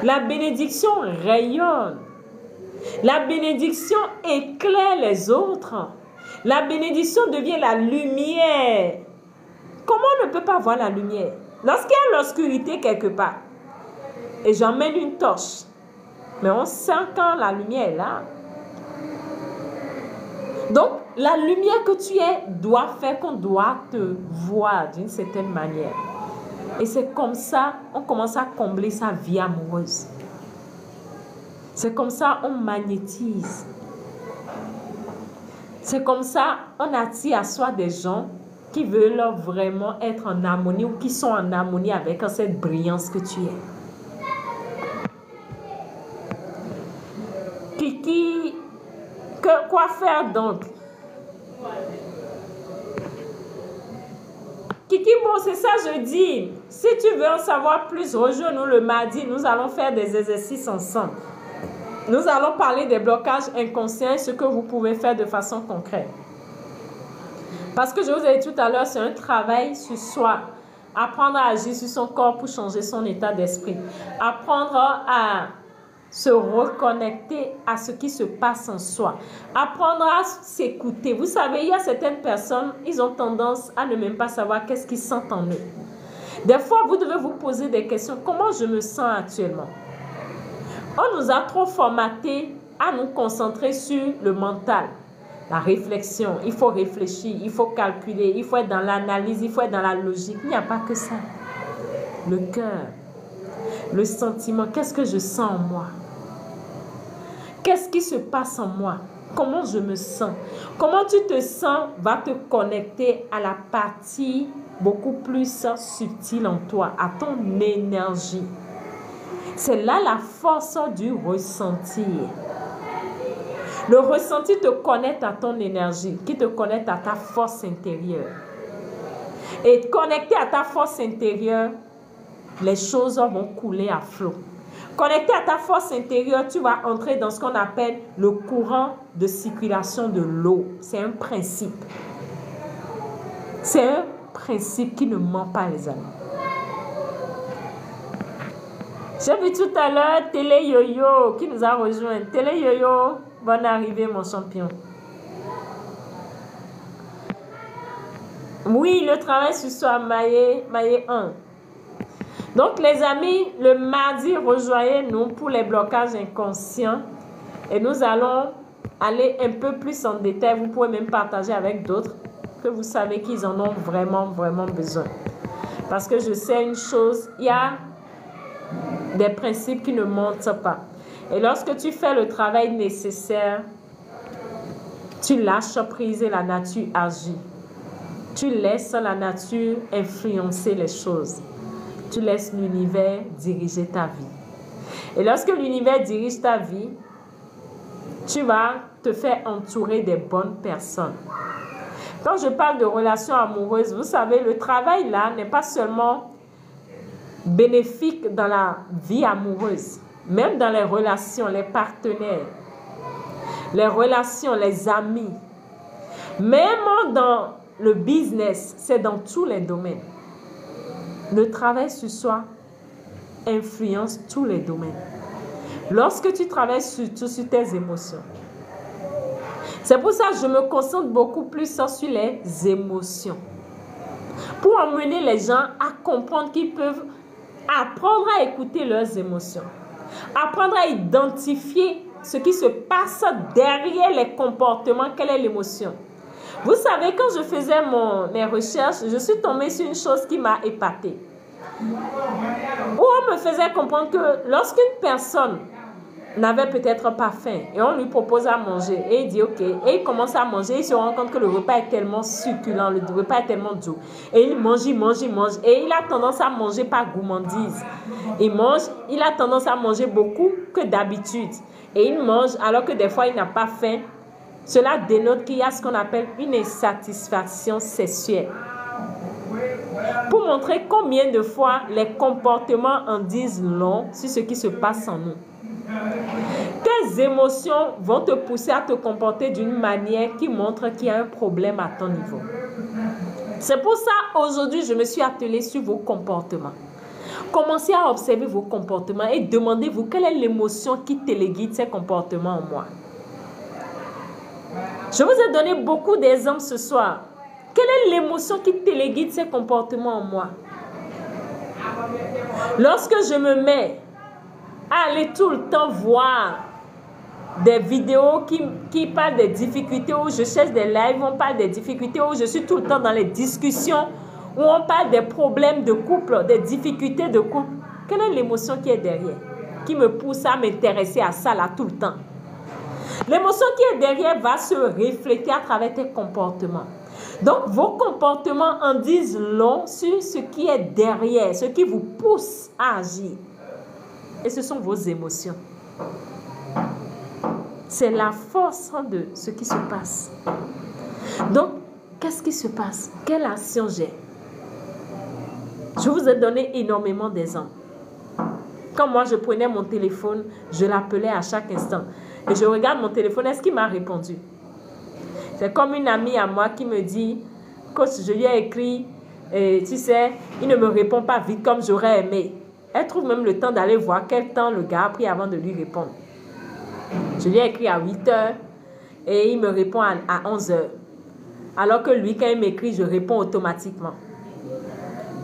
A: La bénédiction rayonne. La bénédiction éclaire les autres. La bénédiction devient la lumière. Comment on ne peut pas voir la lumière? Lorsqu'il y a l'obscurité quelque part, et j'emmène une torche, mais on sent quand la lumière est là. Donc, la lumière que tu es doit faire qu'on doit te voir d'une certaine manière. Et c'est comme ça, on commence à combler sa vie amoureuse. C'est comme ça, on magnétise. C'est comme ça, on attire à soi des gens qui veulent vraiment être en harmonie ou qui sont en harmonie avec cette brillance que tu es. Quoi faire donc? Kiki, bon, c'est ça je dis. Si tu veux en savoir plus, rejoins-nous le mardi. Nous allons faire des exercices ensemble. Nous allons parler des blocages inconscients et ce que vous pouvez faire de façon concrète. Parce que je vous ai dit tout à l'heure, c'est un travail sur soi. Apprendre à agir sur son corps pour changer son état d'esprit. Apprendre à se reconnecter à ce qui se passe en soi. Apprendre à s'écouter. Vous savez, il y a certaines personnes, ils ont tendance à ne même pas savoir qu'est-ce qu'ils sentent en eux. Des fois, vous devez vous poser des questions. Comment je me sens actuellement? On nous a trop formatés à nous concentrer sur le mental. La réflexion, il faut réfléchir, il faut calculer, il faut être dans l'analyse, il faut être dans la logique. Il n'y a pas que ça. Le cœur, le sentiment, qu'est-ce que je sens en moi? Qu'est-ce qui se passe en moi? Comment je me sens? Comment tu te sens va te connecter à la partie beaucoup plus subtile en toi, à ton énergie. C'est là la force du ressenti. Le ressenti te connecte à ton énergie, qui te connecte à ta force intérieure. Et connecté à ta force intérieure, les choses vont couler à flot. Connecté à ta force intérieure, tu vas entrer dans ce qu'on appelle le courant de circulation de l'eau. C'est un principe. C'est un principe qui ne ment pas, les amis. J'ai vu tout à l'heure Télé Yo-Yo qui nous a rejoint. Télé Yo-Yo, bonne arrivée mon champion. Oui, le travail sur soi, Maillé 1. Donc les amis, le mardi, rejoignez-nous pour les blocages inconscients. Et nous allons aller un peu plus en détail. Vous pouvez même partager avec d'autres que vous savez qu'ils en ont vraiment, vraiment besoin. Parce que je sais une chose, il y a des principes qui ne montent pas. Et lorsque tu fais le travail nécessaire, tu lâches prise et la nature agit. Tu laisses la nature influencer les choses. Tu laisses l'univers diriger ta vie. Et lorsque l'univers dirige ta vie, tu vas te faire entourer des bonnes personnes. Quand je parle de relations amoureuses, vous savez, le travail là n'est pas seulement bénéfique dans la vie amoureuse, même dans les relations, les partenaires, les relations, les amis, même dans le business, c'est dans tous les domaines. Le travail sur soi influence tous les domaines. Lorsque tu travailles surtout sur tes émotions, c'est pour ça que je me concentre beaucoup plus sur les émotions. Pour emmener les gens à comprendre qu'ils peuvent apprendre à écouter leurs émotions. Apprendre à identifier ce qui se passe derrière les comportements. Quelle est l'émotion? Vous savez, quand je faisais mes recherches, je suis tombée sur une chose qui m'a épatée. Où on me faisait comprendre que lorsqu'une personne n'avait peut-être pas faim et on lui propose à manger et il dit ok, et il commence à manger, il se rend compte que le repas est tellement succulent, le repas est tellement doux et il mange et il a tendance à manger par gourmandise. Il a tendance à manger beaucoup que d'habitude et il mange alors que des fois il n'a pas faim. Cela dénote qu'il y a ce qu'on appelle une insatisfaction sexuelle. Pour montrer combien de fois les comportements en disent long sur ce qui se passe en nous. Tes émotions vont te pousser à te comporter d'une manière qui montre qu'il y a un problème à ton niveau. C'est pour ça, aujourd'hui, je me suis attelée sur vos comportements. Commencez à observer vos comportements et demandez-vous quelle est l'émotion qui téléguide ces comportements en moi. Je vous ai donné beaucoup d'exemples ce soir. Quelle est l'émotion qui téléguide ces comportements en moi? Lorsque je me mets à aller tout le temps voir des vidéos qui parlent des difficultés, où je cherche des lives, où on parle des difficultés, où je suis tout le temps dans les discussions, où on parle des problèmes de couple, des difficultés de couple. Quelle est l'émotion qui est derrière, qui me pousse à m'intéresser à ça là tout le temps? L'émotion qui est derrière va se refléter à travers tes comportements. Donc, vos comportements en disent long sur ce qui est derrière, ce qui vous pousse à agir. Et ce sont vos émotions. C'est la force de ce qui se passe. Donc, qu'est-ce qui se passe? Quelle action j'ai? Je vous ai donné énormément d'exemples. Quand moi, je prenais mon téléphone, je l'appelais à chaque instant. Et je regarde mon téléphone, est-ce qu'il m'a répondu? C'est comme une amie à moi qui me dit, coach, je lui ai écrit, et tu sais, il ne me répond pas vite comme j'aurais aimé. Elle trouve même le temps d'aller voir quel temps le gars a pris avant de lui répondre. Je lui ai écrit à 8 h et il me répond à 11 h. Alors que lui, quand il m'écrit, je réponds automatiquement.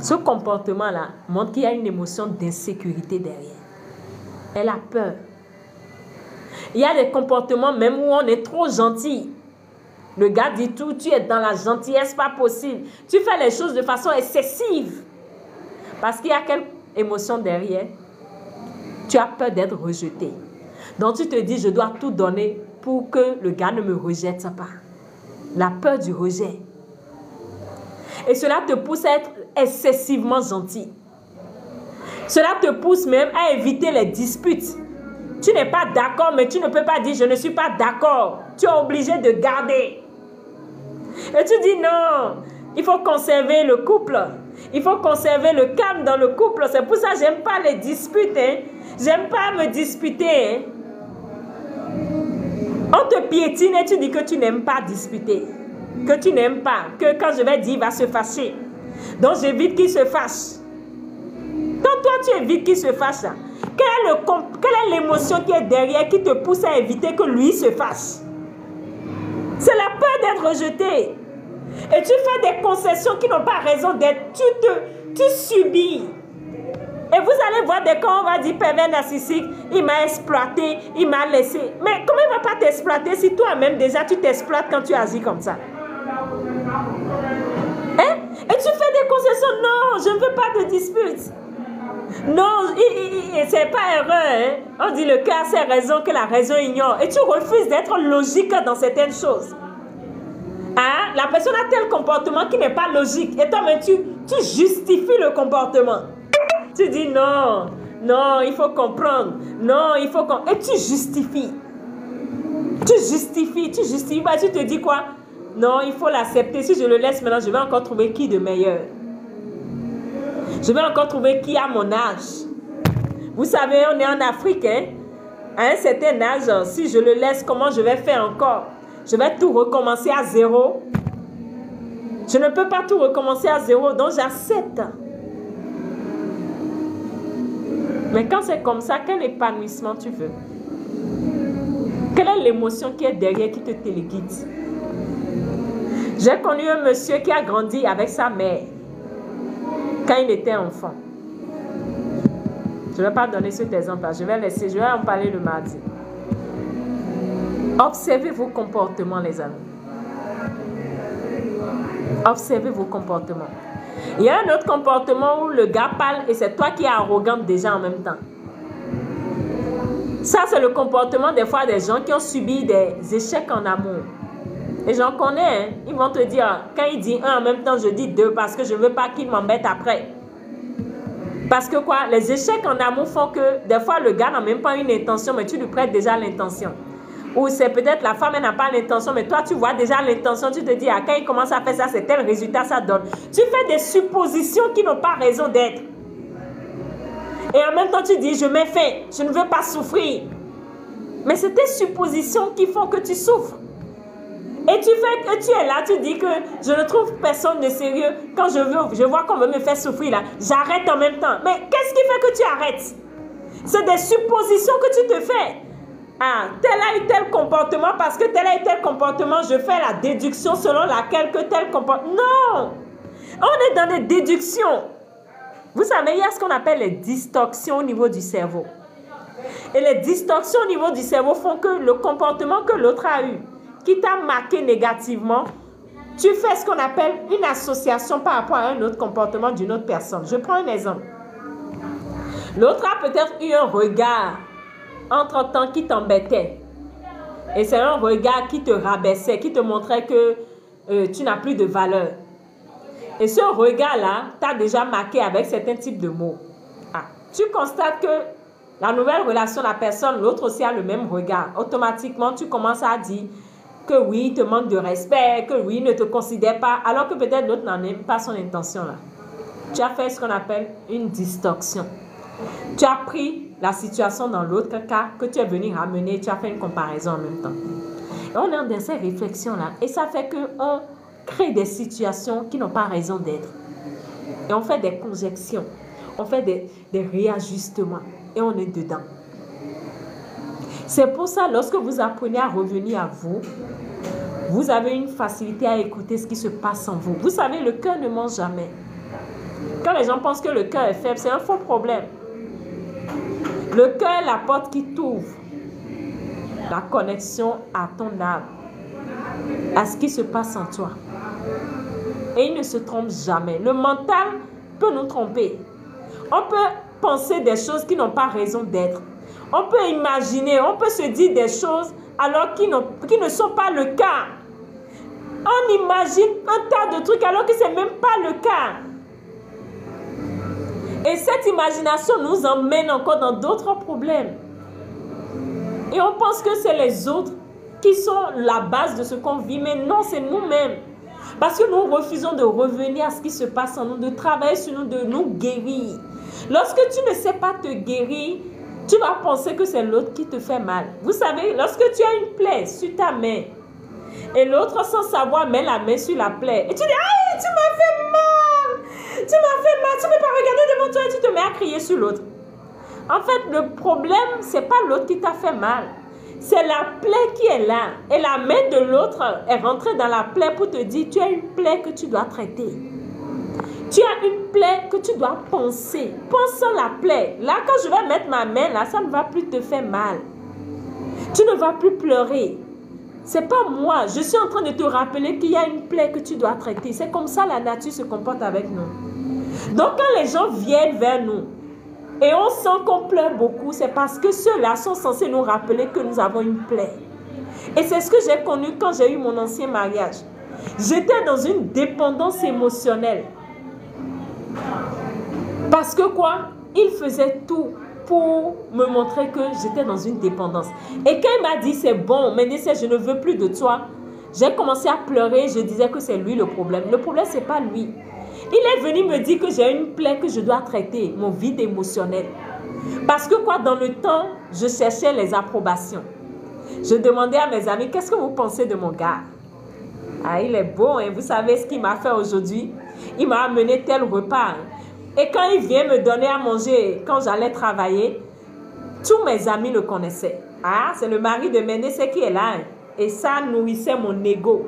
A: Ce comportement-là montre qu'il y a une émotion d'insécurité derrière. Elle a peur. Il y a des comportements même où on est trop gentil. Le gars dit tout, tu es dans la gentillesse, pas possible. Tu fais les choses de façon excessive. Parce qu'il y a quelle émotion derrière? Tu as peur d'être rejeté. Donc tu te dis, je dois tout donner pour que le gars ne me rejette pas. La peur du rejet. Et cela te pousse à être excessivement gentil. Cela te pousse même à éviter les disputes. Tu n'es pas d'accord, mais tu ne peux pas dire je ne suis pas d'accord. Tu es obligé de garder. Et tu dis non, il faut conserver le couple. Il faut conserver le calme dans le couple. C'est pour ça que j'aime pas les disputes. Hein. J'aime pas me disputer. Hein. On te piétine et tu dis que tu n'aimes pas disputer. Que tu n'aimes pas. Que quand je vais dire, il va se fâcher. Donc j'évite qu'il se fâche. Quand toi tu évites qu'il se fâche, là, quelle est l'émotion qui est derrière qui te pousse à éviter que lui se fâche? C'est la peur d'être rejeté. Et tu fais des concessions qui n'ont pas raison d'être. Tu subis. Et vous allez voir dès qu'on va dire pervers narcissique, il m'a exploité, il m'a laissé. Mais comment il ne va pas t'exploiter si toi-même déjà tu t'exploites quand tu agis comme ça? Hein? Et tu fais des concessions. Non, je ne veux pas de dispute. Non, c'est pas erreur. Hein? On dit le cœur a ses raisons que la raison ignore. Et tu refuses d'être logique dans certaines choses. Hein? La personne a tel comportement qui n'est pas logique. Et toi-même, tu justifies le comportement. Tu dis non, non, il faut comprendre. Non, il faut comprendre. Et tu justifies. Tu justifies. Bah, tu te dis quoi? Non, il faut l'accepter. Si je le laisse maintenant, je vais encore trouver qui de meilleur? Je vais encore trouver qui a mon âge. Vous savez, on est en Afrique. Hein? À un certain âge, si je le laisse, comment je vais faire encore? Je vais tout recommencer à zéro. Je ne peux pas tout recommencer à zéro, donc j'accepte. Mais quand c'est comme ça, quel épanouissement tu veux? Quelle est l'émotion qui est derrière qui te téléguide? J'ai connu un monsieur qui a grandi avec sa mère quand il était enfant. Je ne vais pas donner cet exemple, je vais en parler le mardi. Observez vos comportements, les amis. Observez vos comportements. Il y a un autre comportement où le gars parle et c'est toi qui es arrogante déjà en même temps. Ça, c'est le comportement des fois des gens qui ont subi des échecs en amour. Et j'en connais, hein. Ils vont te dire, quand il dit un en même temps, je dis deux parce que je ne veux pas qu'il m'embête après. Parce que quoi, les échecs en amour font que des fois le gars n'a même pas une intention, mais tu lui prêtes déjà l'intention. Ou c'est peut-être la femme, elle n'a pas l'intention, mais toi tu vois déjà l'intention, tu te dis, ah, quand il commence à faire ça, c'est tel résultat ça donne. Tu fais des suppositions qui n'ont pas raison d'être. Et en même temps tu dis, je mets fin, je ne veux pas souffrir. Mais c'est tes suppositions qui font que tu souffres. Et tu es là, tu dis que je ne trouve personne de sérieux. Quand je vois qu'on veut me faire souffrir là, j'arrête en même temps. Mais qu'est-ce qui fait que tu arrêtes? C'est des suppositions que tu te fais. Ah, tel a eu tel comportement parce que tel a eu tel comportement, je fais la déduction selon laquelle que tel comportement. Non! On est dans des déductions. Vous savez, il y a ce qu'on appelle les distorsions au niveau du cerveau. Et les distorsions au niveau du cerveau font que le comportement que l'autre a eu, qui t'a marqué négativement, tu fais ce qu'on appelle une association par rapport à un autre comportement d'une autre personne. Je prends un exemple. L'autre a peut-être eu un regard entre-temps qui t'embêtait. Et c'est un regard qui te rabaissait, qui te montrait que tu n'as plus de valeur. Et ce regard-là t'a déjà marqué avec certains types de mots. Ah, tu constates que la nouvelle relation, la personne, l'autre aussi a le même regard. Automatiquement, tu commences à dire que oui, il te manque de respect, que oui, il ne te considère pas, alors que peut-être l'autre n'en aime pas son intention là. Tu as fait ce qu'on appelle une distorsion. Tu as pris la situation dans l'autre cas que tu es venu ramener, tu as fait une comparaison en même temps. Et on est dans ces réflexions-là. Et ça fait qu'on crée des situations qui n'ont pas raison d'être. Et on fait des conjections, on fait des réajustements. Et on est dedans. C'est pour ça, lorsque vous apprenez à revenir à vous, vous avez une facilité à écouter ce qui se passe en vous. Vous savez, le cœur ne ment jamais. Quand les gens pensent que le cœur est faible, c'est un faux problème. Le cœur est la porte qui t'ouvre la connexion à ton âme, à ce qui se passe en toi. Et il ne se trompe jamais. Le mental peut nous tromper. On peut penser des choses qui n'ont pas raison d'être. On peut imaginer, on peut se dire des choses alors qui ne sont pas le cas. On imagine un tas de trucs alors que ce n'est même pas le cas. Et cette imagination nous emmène encore dans d'autres problèmes. Et on pense que c'est les autres qui sont la base de ce qu'on vit. Mais non, c'est nous-mêmes. Parce que nous refusons de revenir à ce qui se passe en nous, de travailler sur nous, de nous guérir. Lorsque tu ne sais pas te guérir, tu vas penser que c'est l'autre qui te fait mal. Vous savez, lorsque tu as une plaie sur ta main, et l'autre sans savoir met la main sur la plaie, et tu dis, aïe, tu m'as fait mal, tu m'as fait mal, tu ne peux pas regarder devant toi et tu te mets à crier sur l'autre. En fait, le problème, ce n'est pas l'autre qui t'a fait mal. C'est la plaie qui est là. Et la main de l'autre est rentrée dans la plaie pour te dire, tu as une plaie que tu dois traiter. Tu as une plaie que tu dois penser. Pense à la plaie. Là, quand je vais mettre ma main, là, ça ne va plus te faire mal. Tu ne vas plus pleurer. Ce n'est pas moi. Je suis en train de te rappeler qu'il y a une plaie que tu dois traiter. C'est comme ça la nature se comporte avec nous. Donc, quand les gens viennent vers nous, et on sent qu'on pleure beaucoup, c'est parce que ceux-là sont censés nous rappeler que nous avons une plaie. Et c'est ce que j'ai connu quand j'ai eu mon ancien mariage. J'étais dans une dépendance émotionnelle. Parce que quoi? Il faisait tout pour me montrer que j'étais dans une dépendance. Et quand il m'a dit, c'est bon, mais je ne veux plus de toi, j'ai commencé à pleurer. Je disais que c'est lui le problème. Le problème, ce n'est pas lui. Il est venu me dire que j'ai une plaie que je dois traiter, mon vide émotionnel. Parce que quoi, dans le temps, je cherchais les approbations. Je demandais à mes amis, qu'est-ce que vous pensez de mon gars? Ah, il est beau, hein? Vous savez ce qu'il m'a fait aujourd'hui? Il m'a amené tel repas. Et quand il vient me donner à manger, quand j'allais travailler, tous mes amis le connaissaient. Ah, c'est le mari de Ménécé qui est là. Hein? Et ça nourrissait mon ego.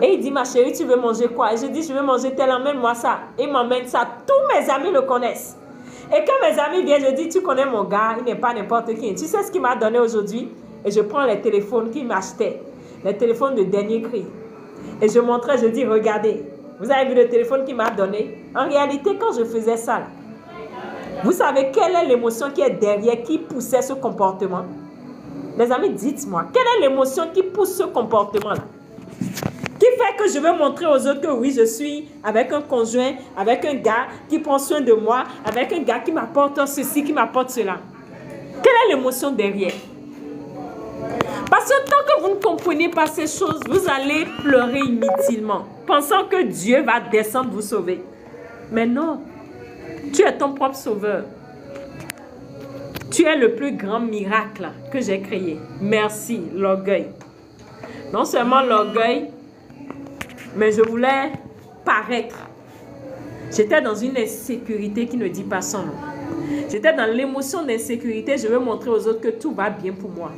A: Et il dit, ma chérie, tu veux manger quoi? Et je dis, je veux manger tel, emmène-moi ça. Il m'emmène ça. Tous mes amis le connaissent. Et quand mes amis viennent, je dis, tu connais mon gars, il n'est pas n'importe qui. Tu sais ce qu'il m'a donné aujourd'hui? Et je prends les téléphones qu'il m'achetait. Les téléphones de dernier cri. Et je montrais, je dis, regardez. Vous avez vu le téléphone qu'il m'a donné? En réalité, quand je faisais ça, là, vous savez quelle est l'émotion qui est derrière, qui poussait ce comportement? Les amis, dites-moi, quelle est l'émotion qui pousse ce comportement-là? Qui fait que je veux montrer aux autres que oui, je suis avec un conjoint, avec un gars qui prend soin de moi, avec un gars qui m'apporte ceci, qui m'apporte cela. Quelle est l'émotion derrière? Parce que tant que vous ne comprenez pas ces choses, vous allez pleurer inutilement, pensant que Dieu va descendre vous sauver. Mais non, tu es ton propre sauveur. Tu es le plus grand miracle que j'ai créé. Merci, l'orgueil. Non seulement l'orgueil, mais je voulais paraître. J'étais dans une insécurité qui ne dit pas son nom. J'étais dans l'émotion d'insécurité. Je veux montrer aux autres que tout va bien pour moi.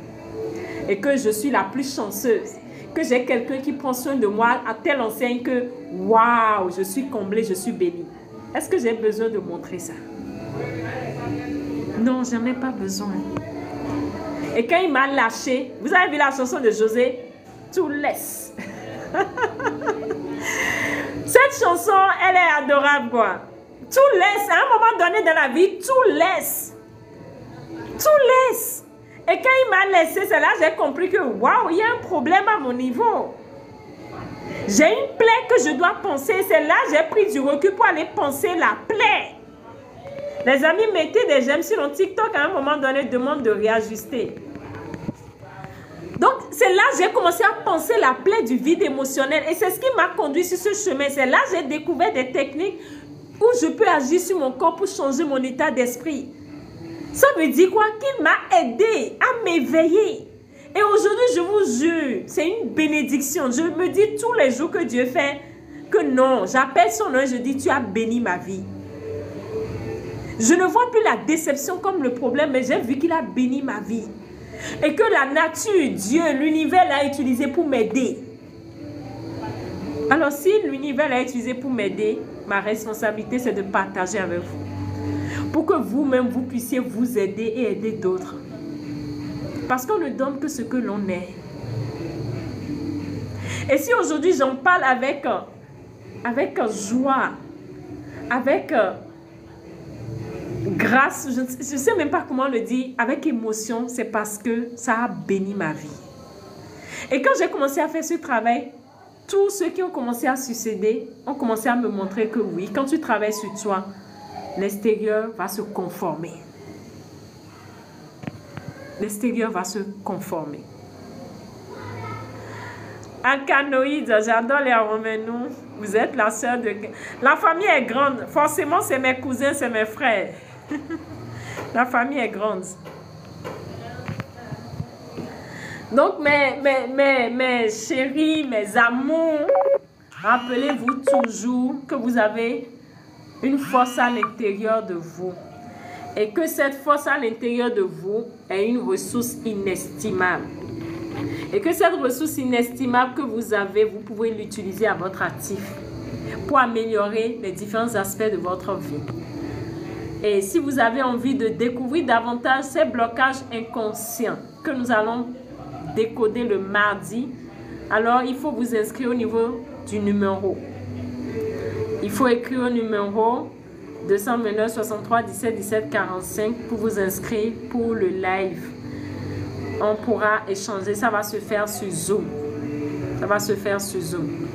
A: Et que je suis la plus chanceuse. Que j'ai quelqu'un qui prend soin de moi à telle enseigne que, waouh, je suis comblée, je suis bénie. Est-ce que j'ai besoin de montrer ça? Non, j'en ai pas besoin. Et quand il m'a lâché, vous avez vu la chanson de José? Tout laisse. Cette chanson, elle est adorable, quoi. Tout laisse. À un moment donné dans la vie, tout laisse. Tout laisse. Et quand il m'a laissé, c'est là que j'ai compris que, waouh, il y a un problème à mon niveau. J'ai une plaie que je dois penser. C'est là que j'ai pris du recul pour aller penser la plaie. Les amis, mettez des j'aime sur mon TikTok. À un moment donné, demande de réajuster. Donc, c'est là que j'ai commencé à penser la plaie du vide émotionnel. Et c'est ce qui m'a conduit sur ce chemin. C'est là que j'ai découvert des techniques où je peux agir sur mon corps pour changer mon état d'esprit. Ça veut dire quoi? Qu'il m'a aidé à m'éveiller. Et aujourd'hui, je vous jure, c'est une bénédiction. Je me dis tous les jours que Dieu fait que non. J'appelle son nom et je dis, tu as béni ma vie. Je ne vois plus la déception comme le problème, mais j'ai vu qu'il a béni ma vie. Et que la nature, Dieu, l'univers l'a utilisé pour m'aider. Alors si l'univers l'a utilisé pour m'aider, ma responsabilité c'est de partager avec vous. Pour que vous-même, vous puissiez vous aider et aider d'autres. Parce qu'on ne donne que ce que l'on est. Et si aujourd'hui j'en parle avec joie, avec grâce, je ne sais même pas comment le dire, avec émotion, c'est parce que ça a béni ma vie. Et quand j'ai commencé à faire ce travail, tous ceux qui ont commencé à succéder ont commencé à me montrer que oui, quand tu travailles sur toi, l'extérieur va se conformer. L'extérieur va se conformer. Alcanoïde, j'adore les Roménous. Vous êtes la sœur de... La famille est grande. Forcément, c'est mes cousins, c'est mes frères. La famille est grande. Donc, mes chéris, mes amours, rappelez-vous toujours que vous avez une force à l'intérieur de vous. Et que cette force à l'intérieur de vous est une ressource inestimable. Et que cette ressource inestimable que vous avez, vous pouvez l'utiliser à votre actif pour améliorer les différents aspects de votre vie. Et si vous avez envie de découvrir davantage ces blocages inconscients que nous allons décoder le mardi, alors il faut vous inscrire au niveau du numéro. Il faut écrire au numéro 229 63 17 17 45 pour vous inscrire pour le live. On pourra échanger. Ça va se faire sur Zoom. Ça va se faire sur Zoom.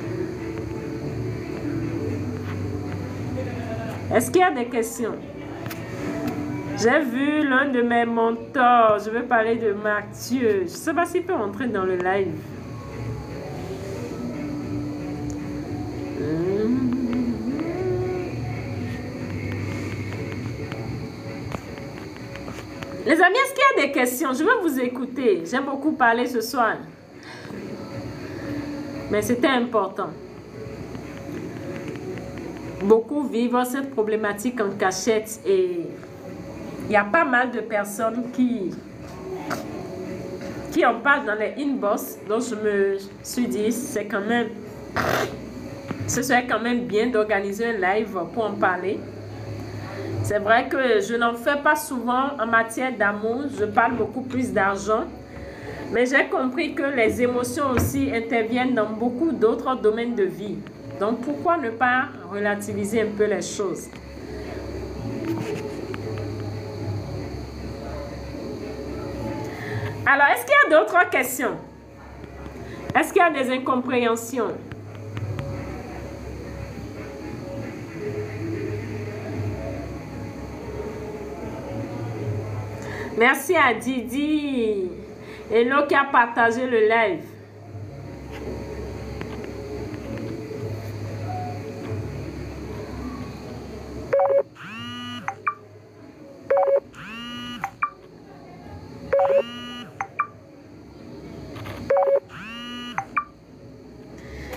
A: Est-ce qu'il y a des questions? J'ai vu l'un de mes mentors. Je vais parler de Mathieu. Je ne sais pas s'il peut entrer dans le live. Les amis, est-ce qu'il y a des questions? Je veux vous écouter. J'ai beaucoup parlé ce soir. Mais c'était important. Beaucoup vivent cette problématique en cachette et il y a pas mal de personnes qui en parlent dans les inbox. Donc je me suis dit, c'est quand même, ce serait quand même bien d'organiser un live pour en parler. C'est vrai que je n'en fais pas souvent en matière d'amour. Je parle beaucoup plus d'argent. Mais j'ai compris que les émotions aussi interviennent dans beaucoup d'autres domaines de vie. Donc, pourquoi ne pas relativiser un peu les choses? Alors, est-ce qu'il y a d'autres questions? Est-ce qu'il y a des incompréhensions? Merci à Didi et l'autre qui a partagé le live.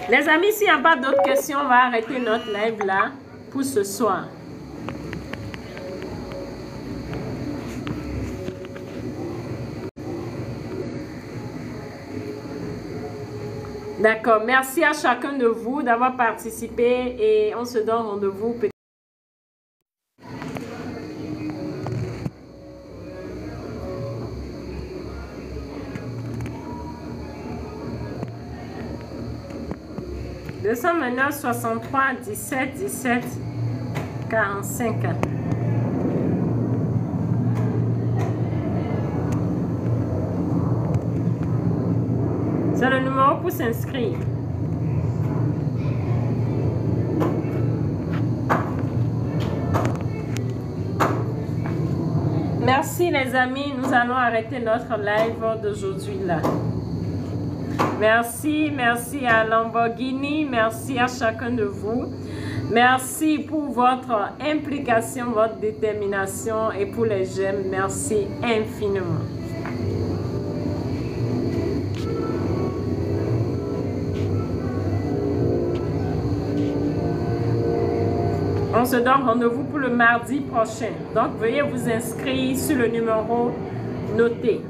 A: Les amis, s'il n'y a pas d'autres questions, on va arrêter notre live là pour ce soir. D'accord, merci à chacun de vous d'avoir participé et on se donne rendez-vous. 229 63 17 17 45. C'est le numéro pour s'inscrire. Merci les amis, nous allons arrêter notre live d'aujourd'hui là. Merci, merci à Lamborghini, merci à chacun de vous. Merci pour votre implication, votre détermination et pour les j'aime. Merci infiniment. On se donne rendez-vous pour le mardi prochain. Donc, veuillez vous inscrire sur le numéro noté.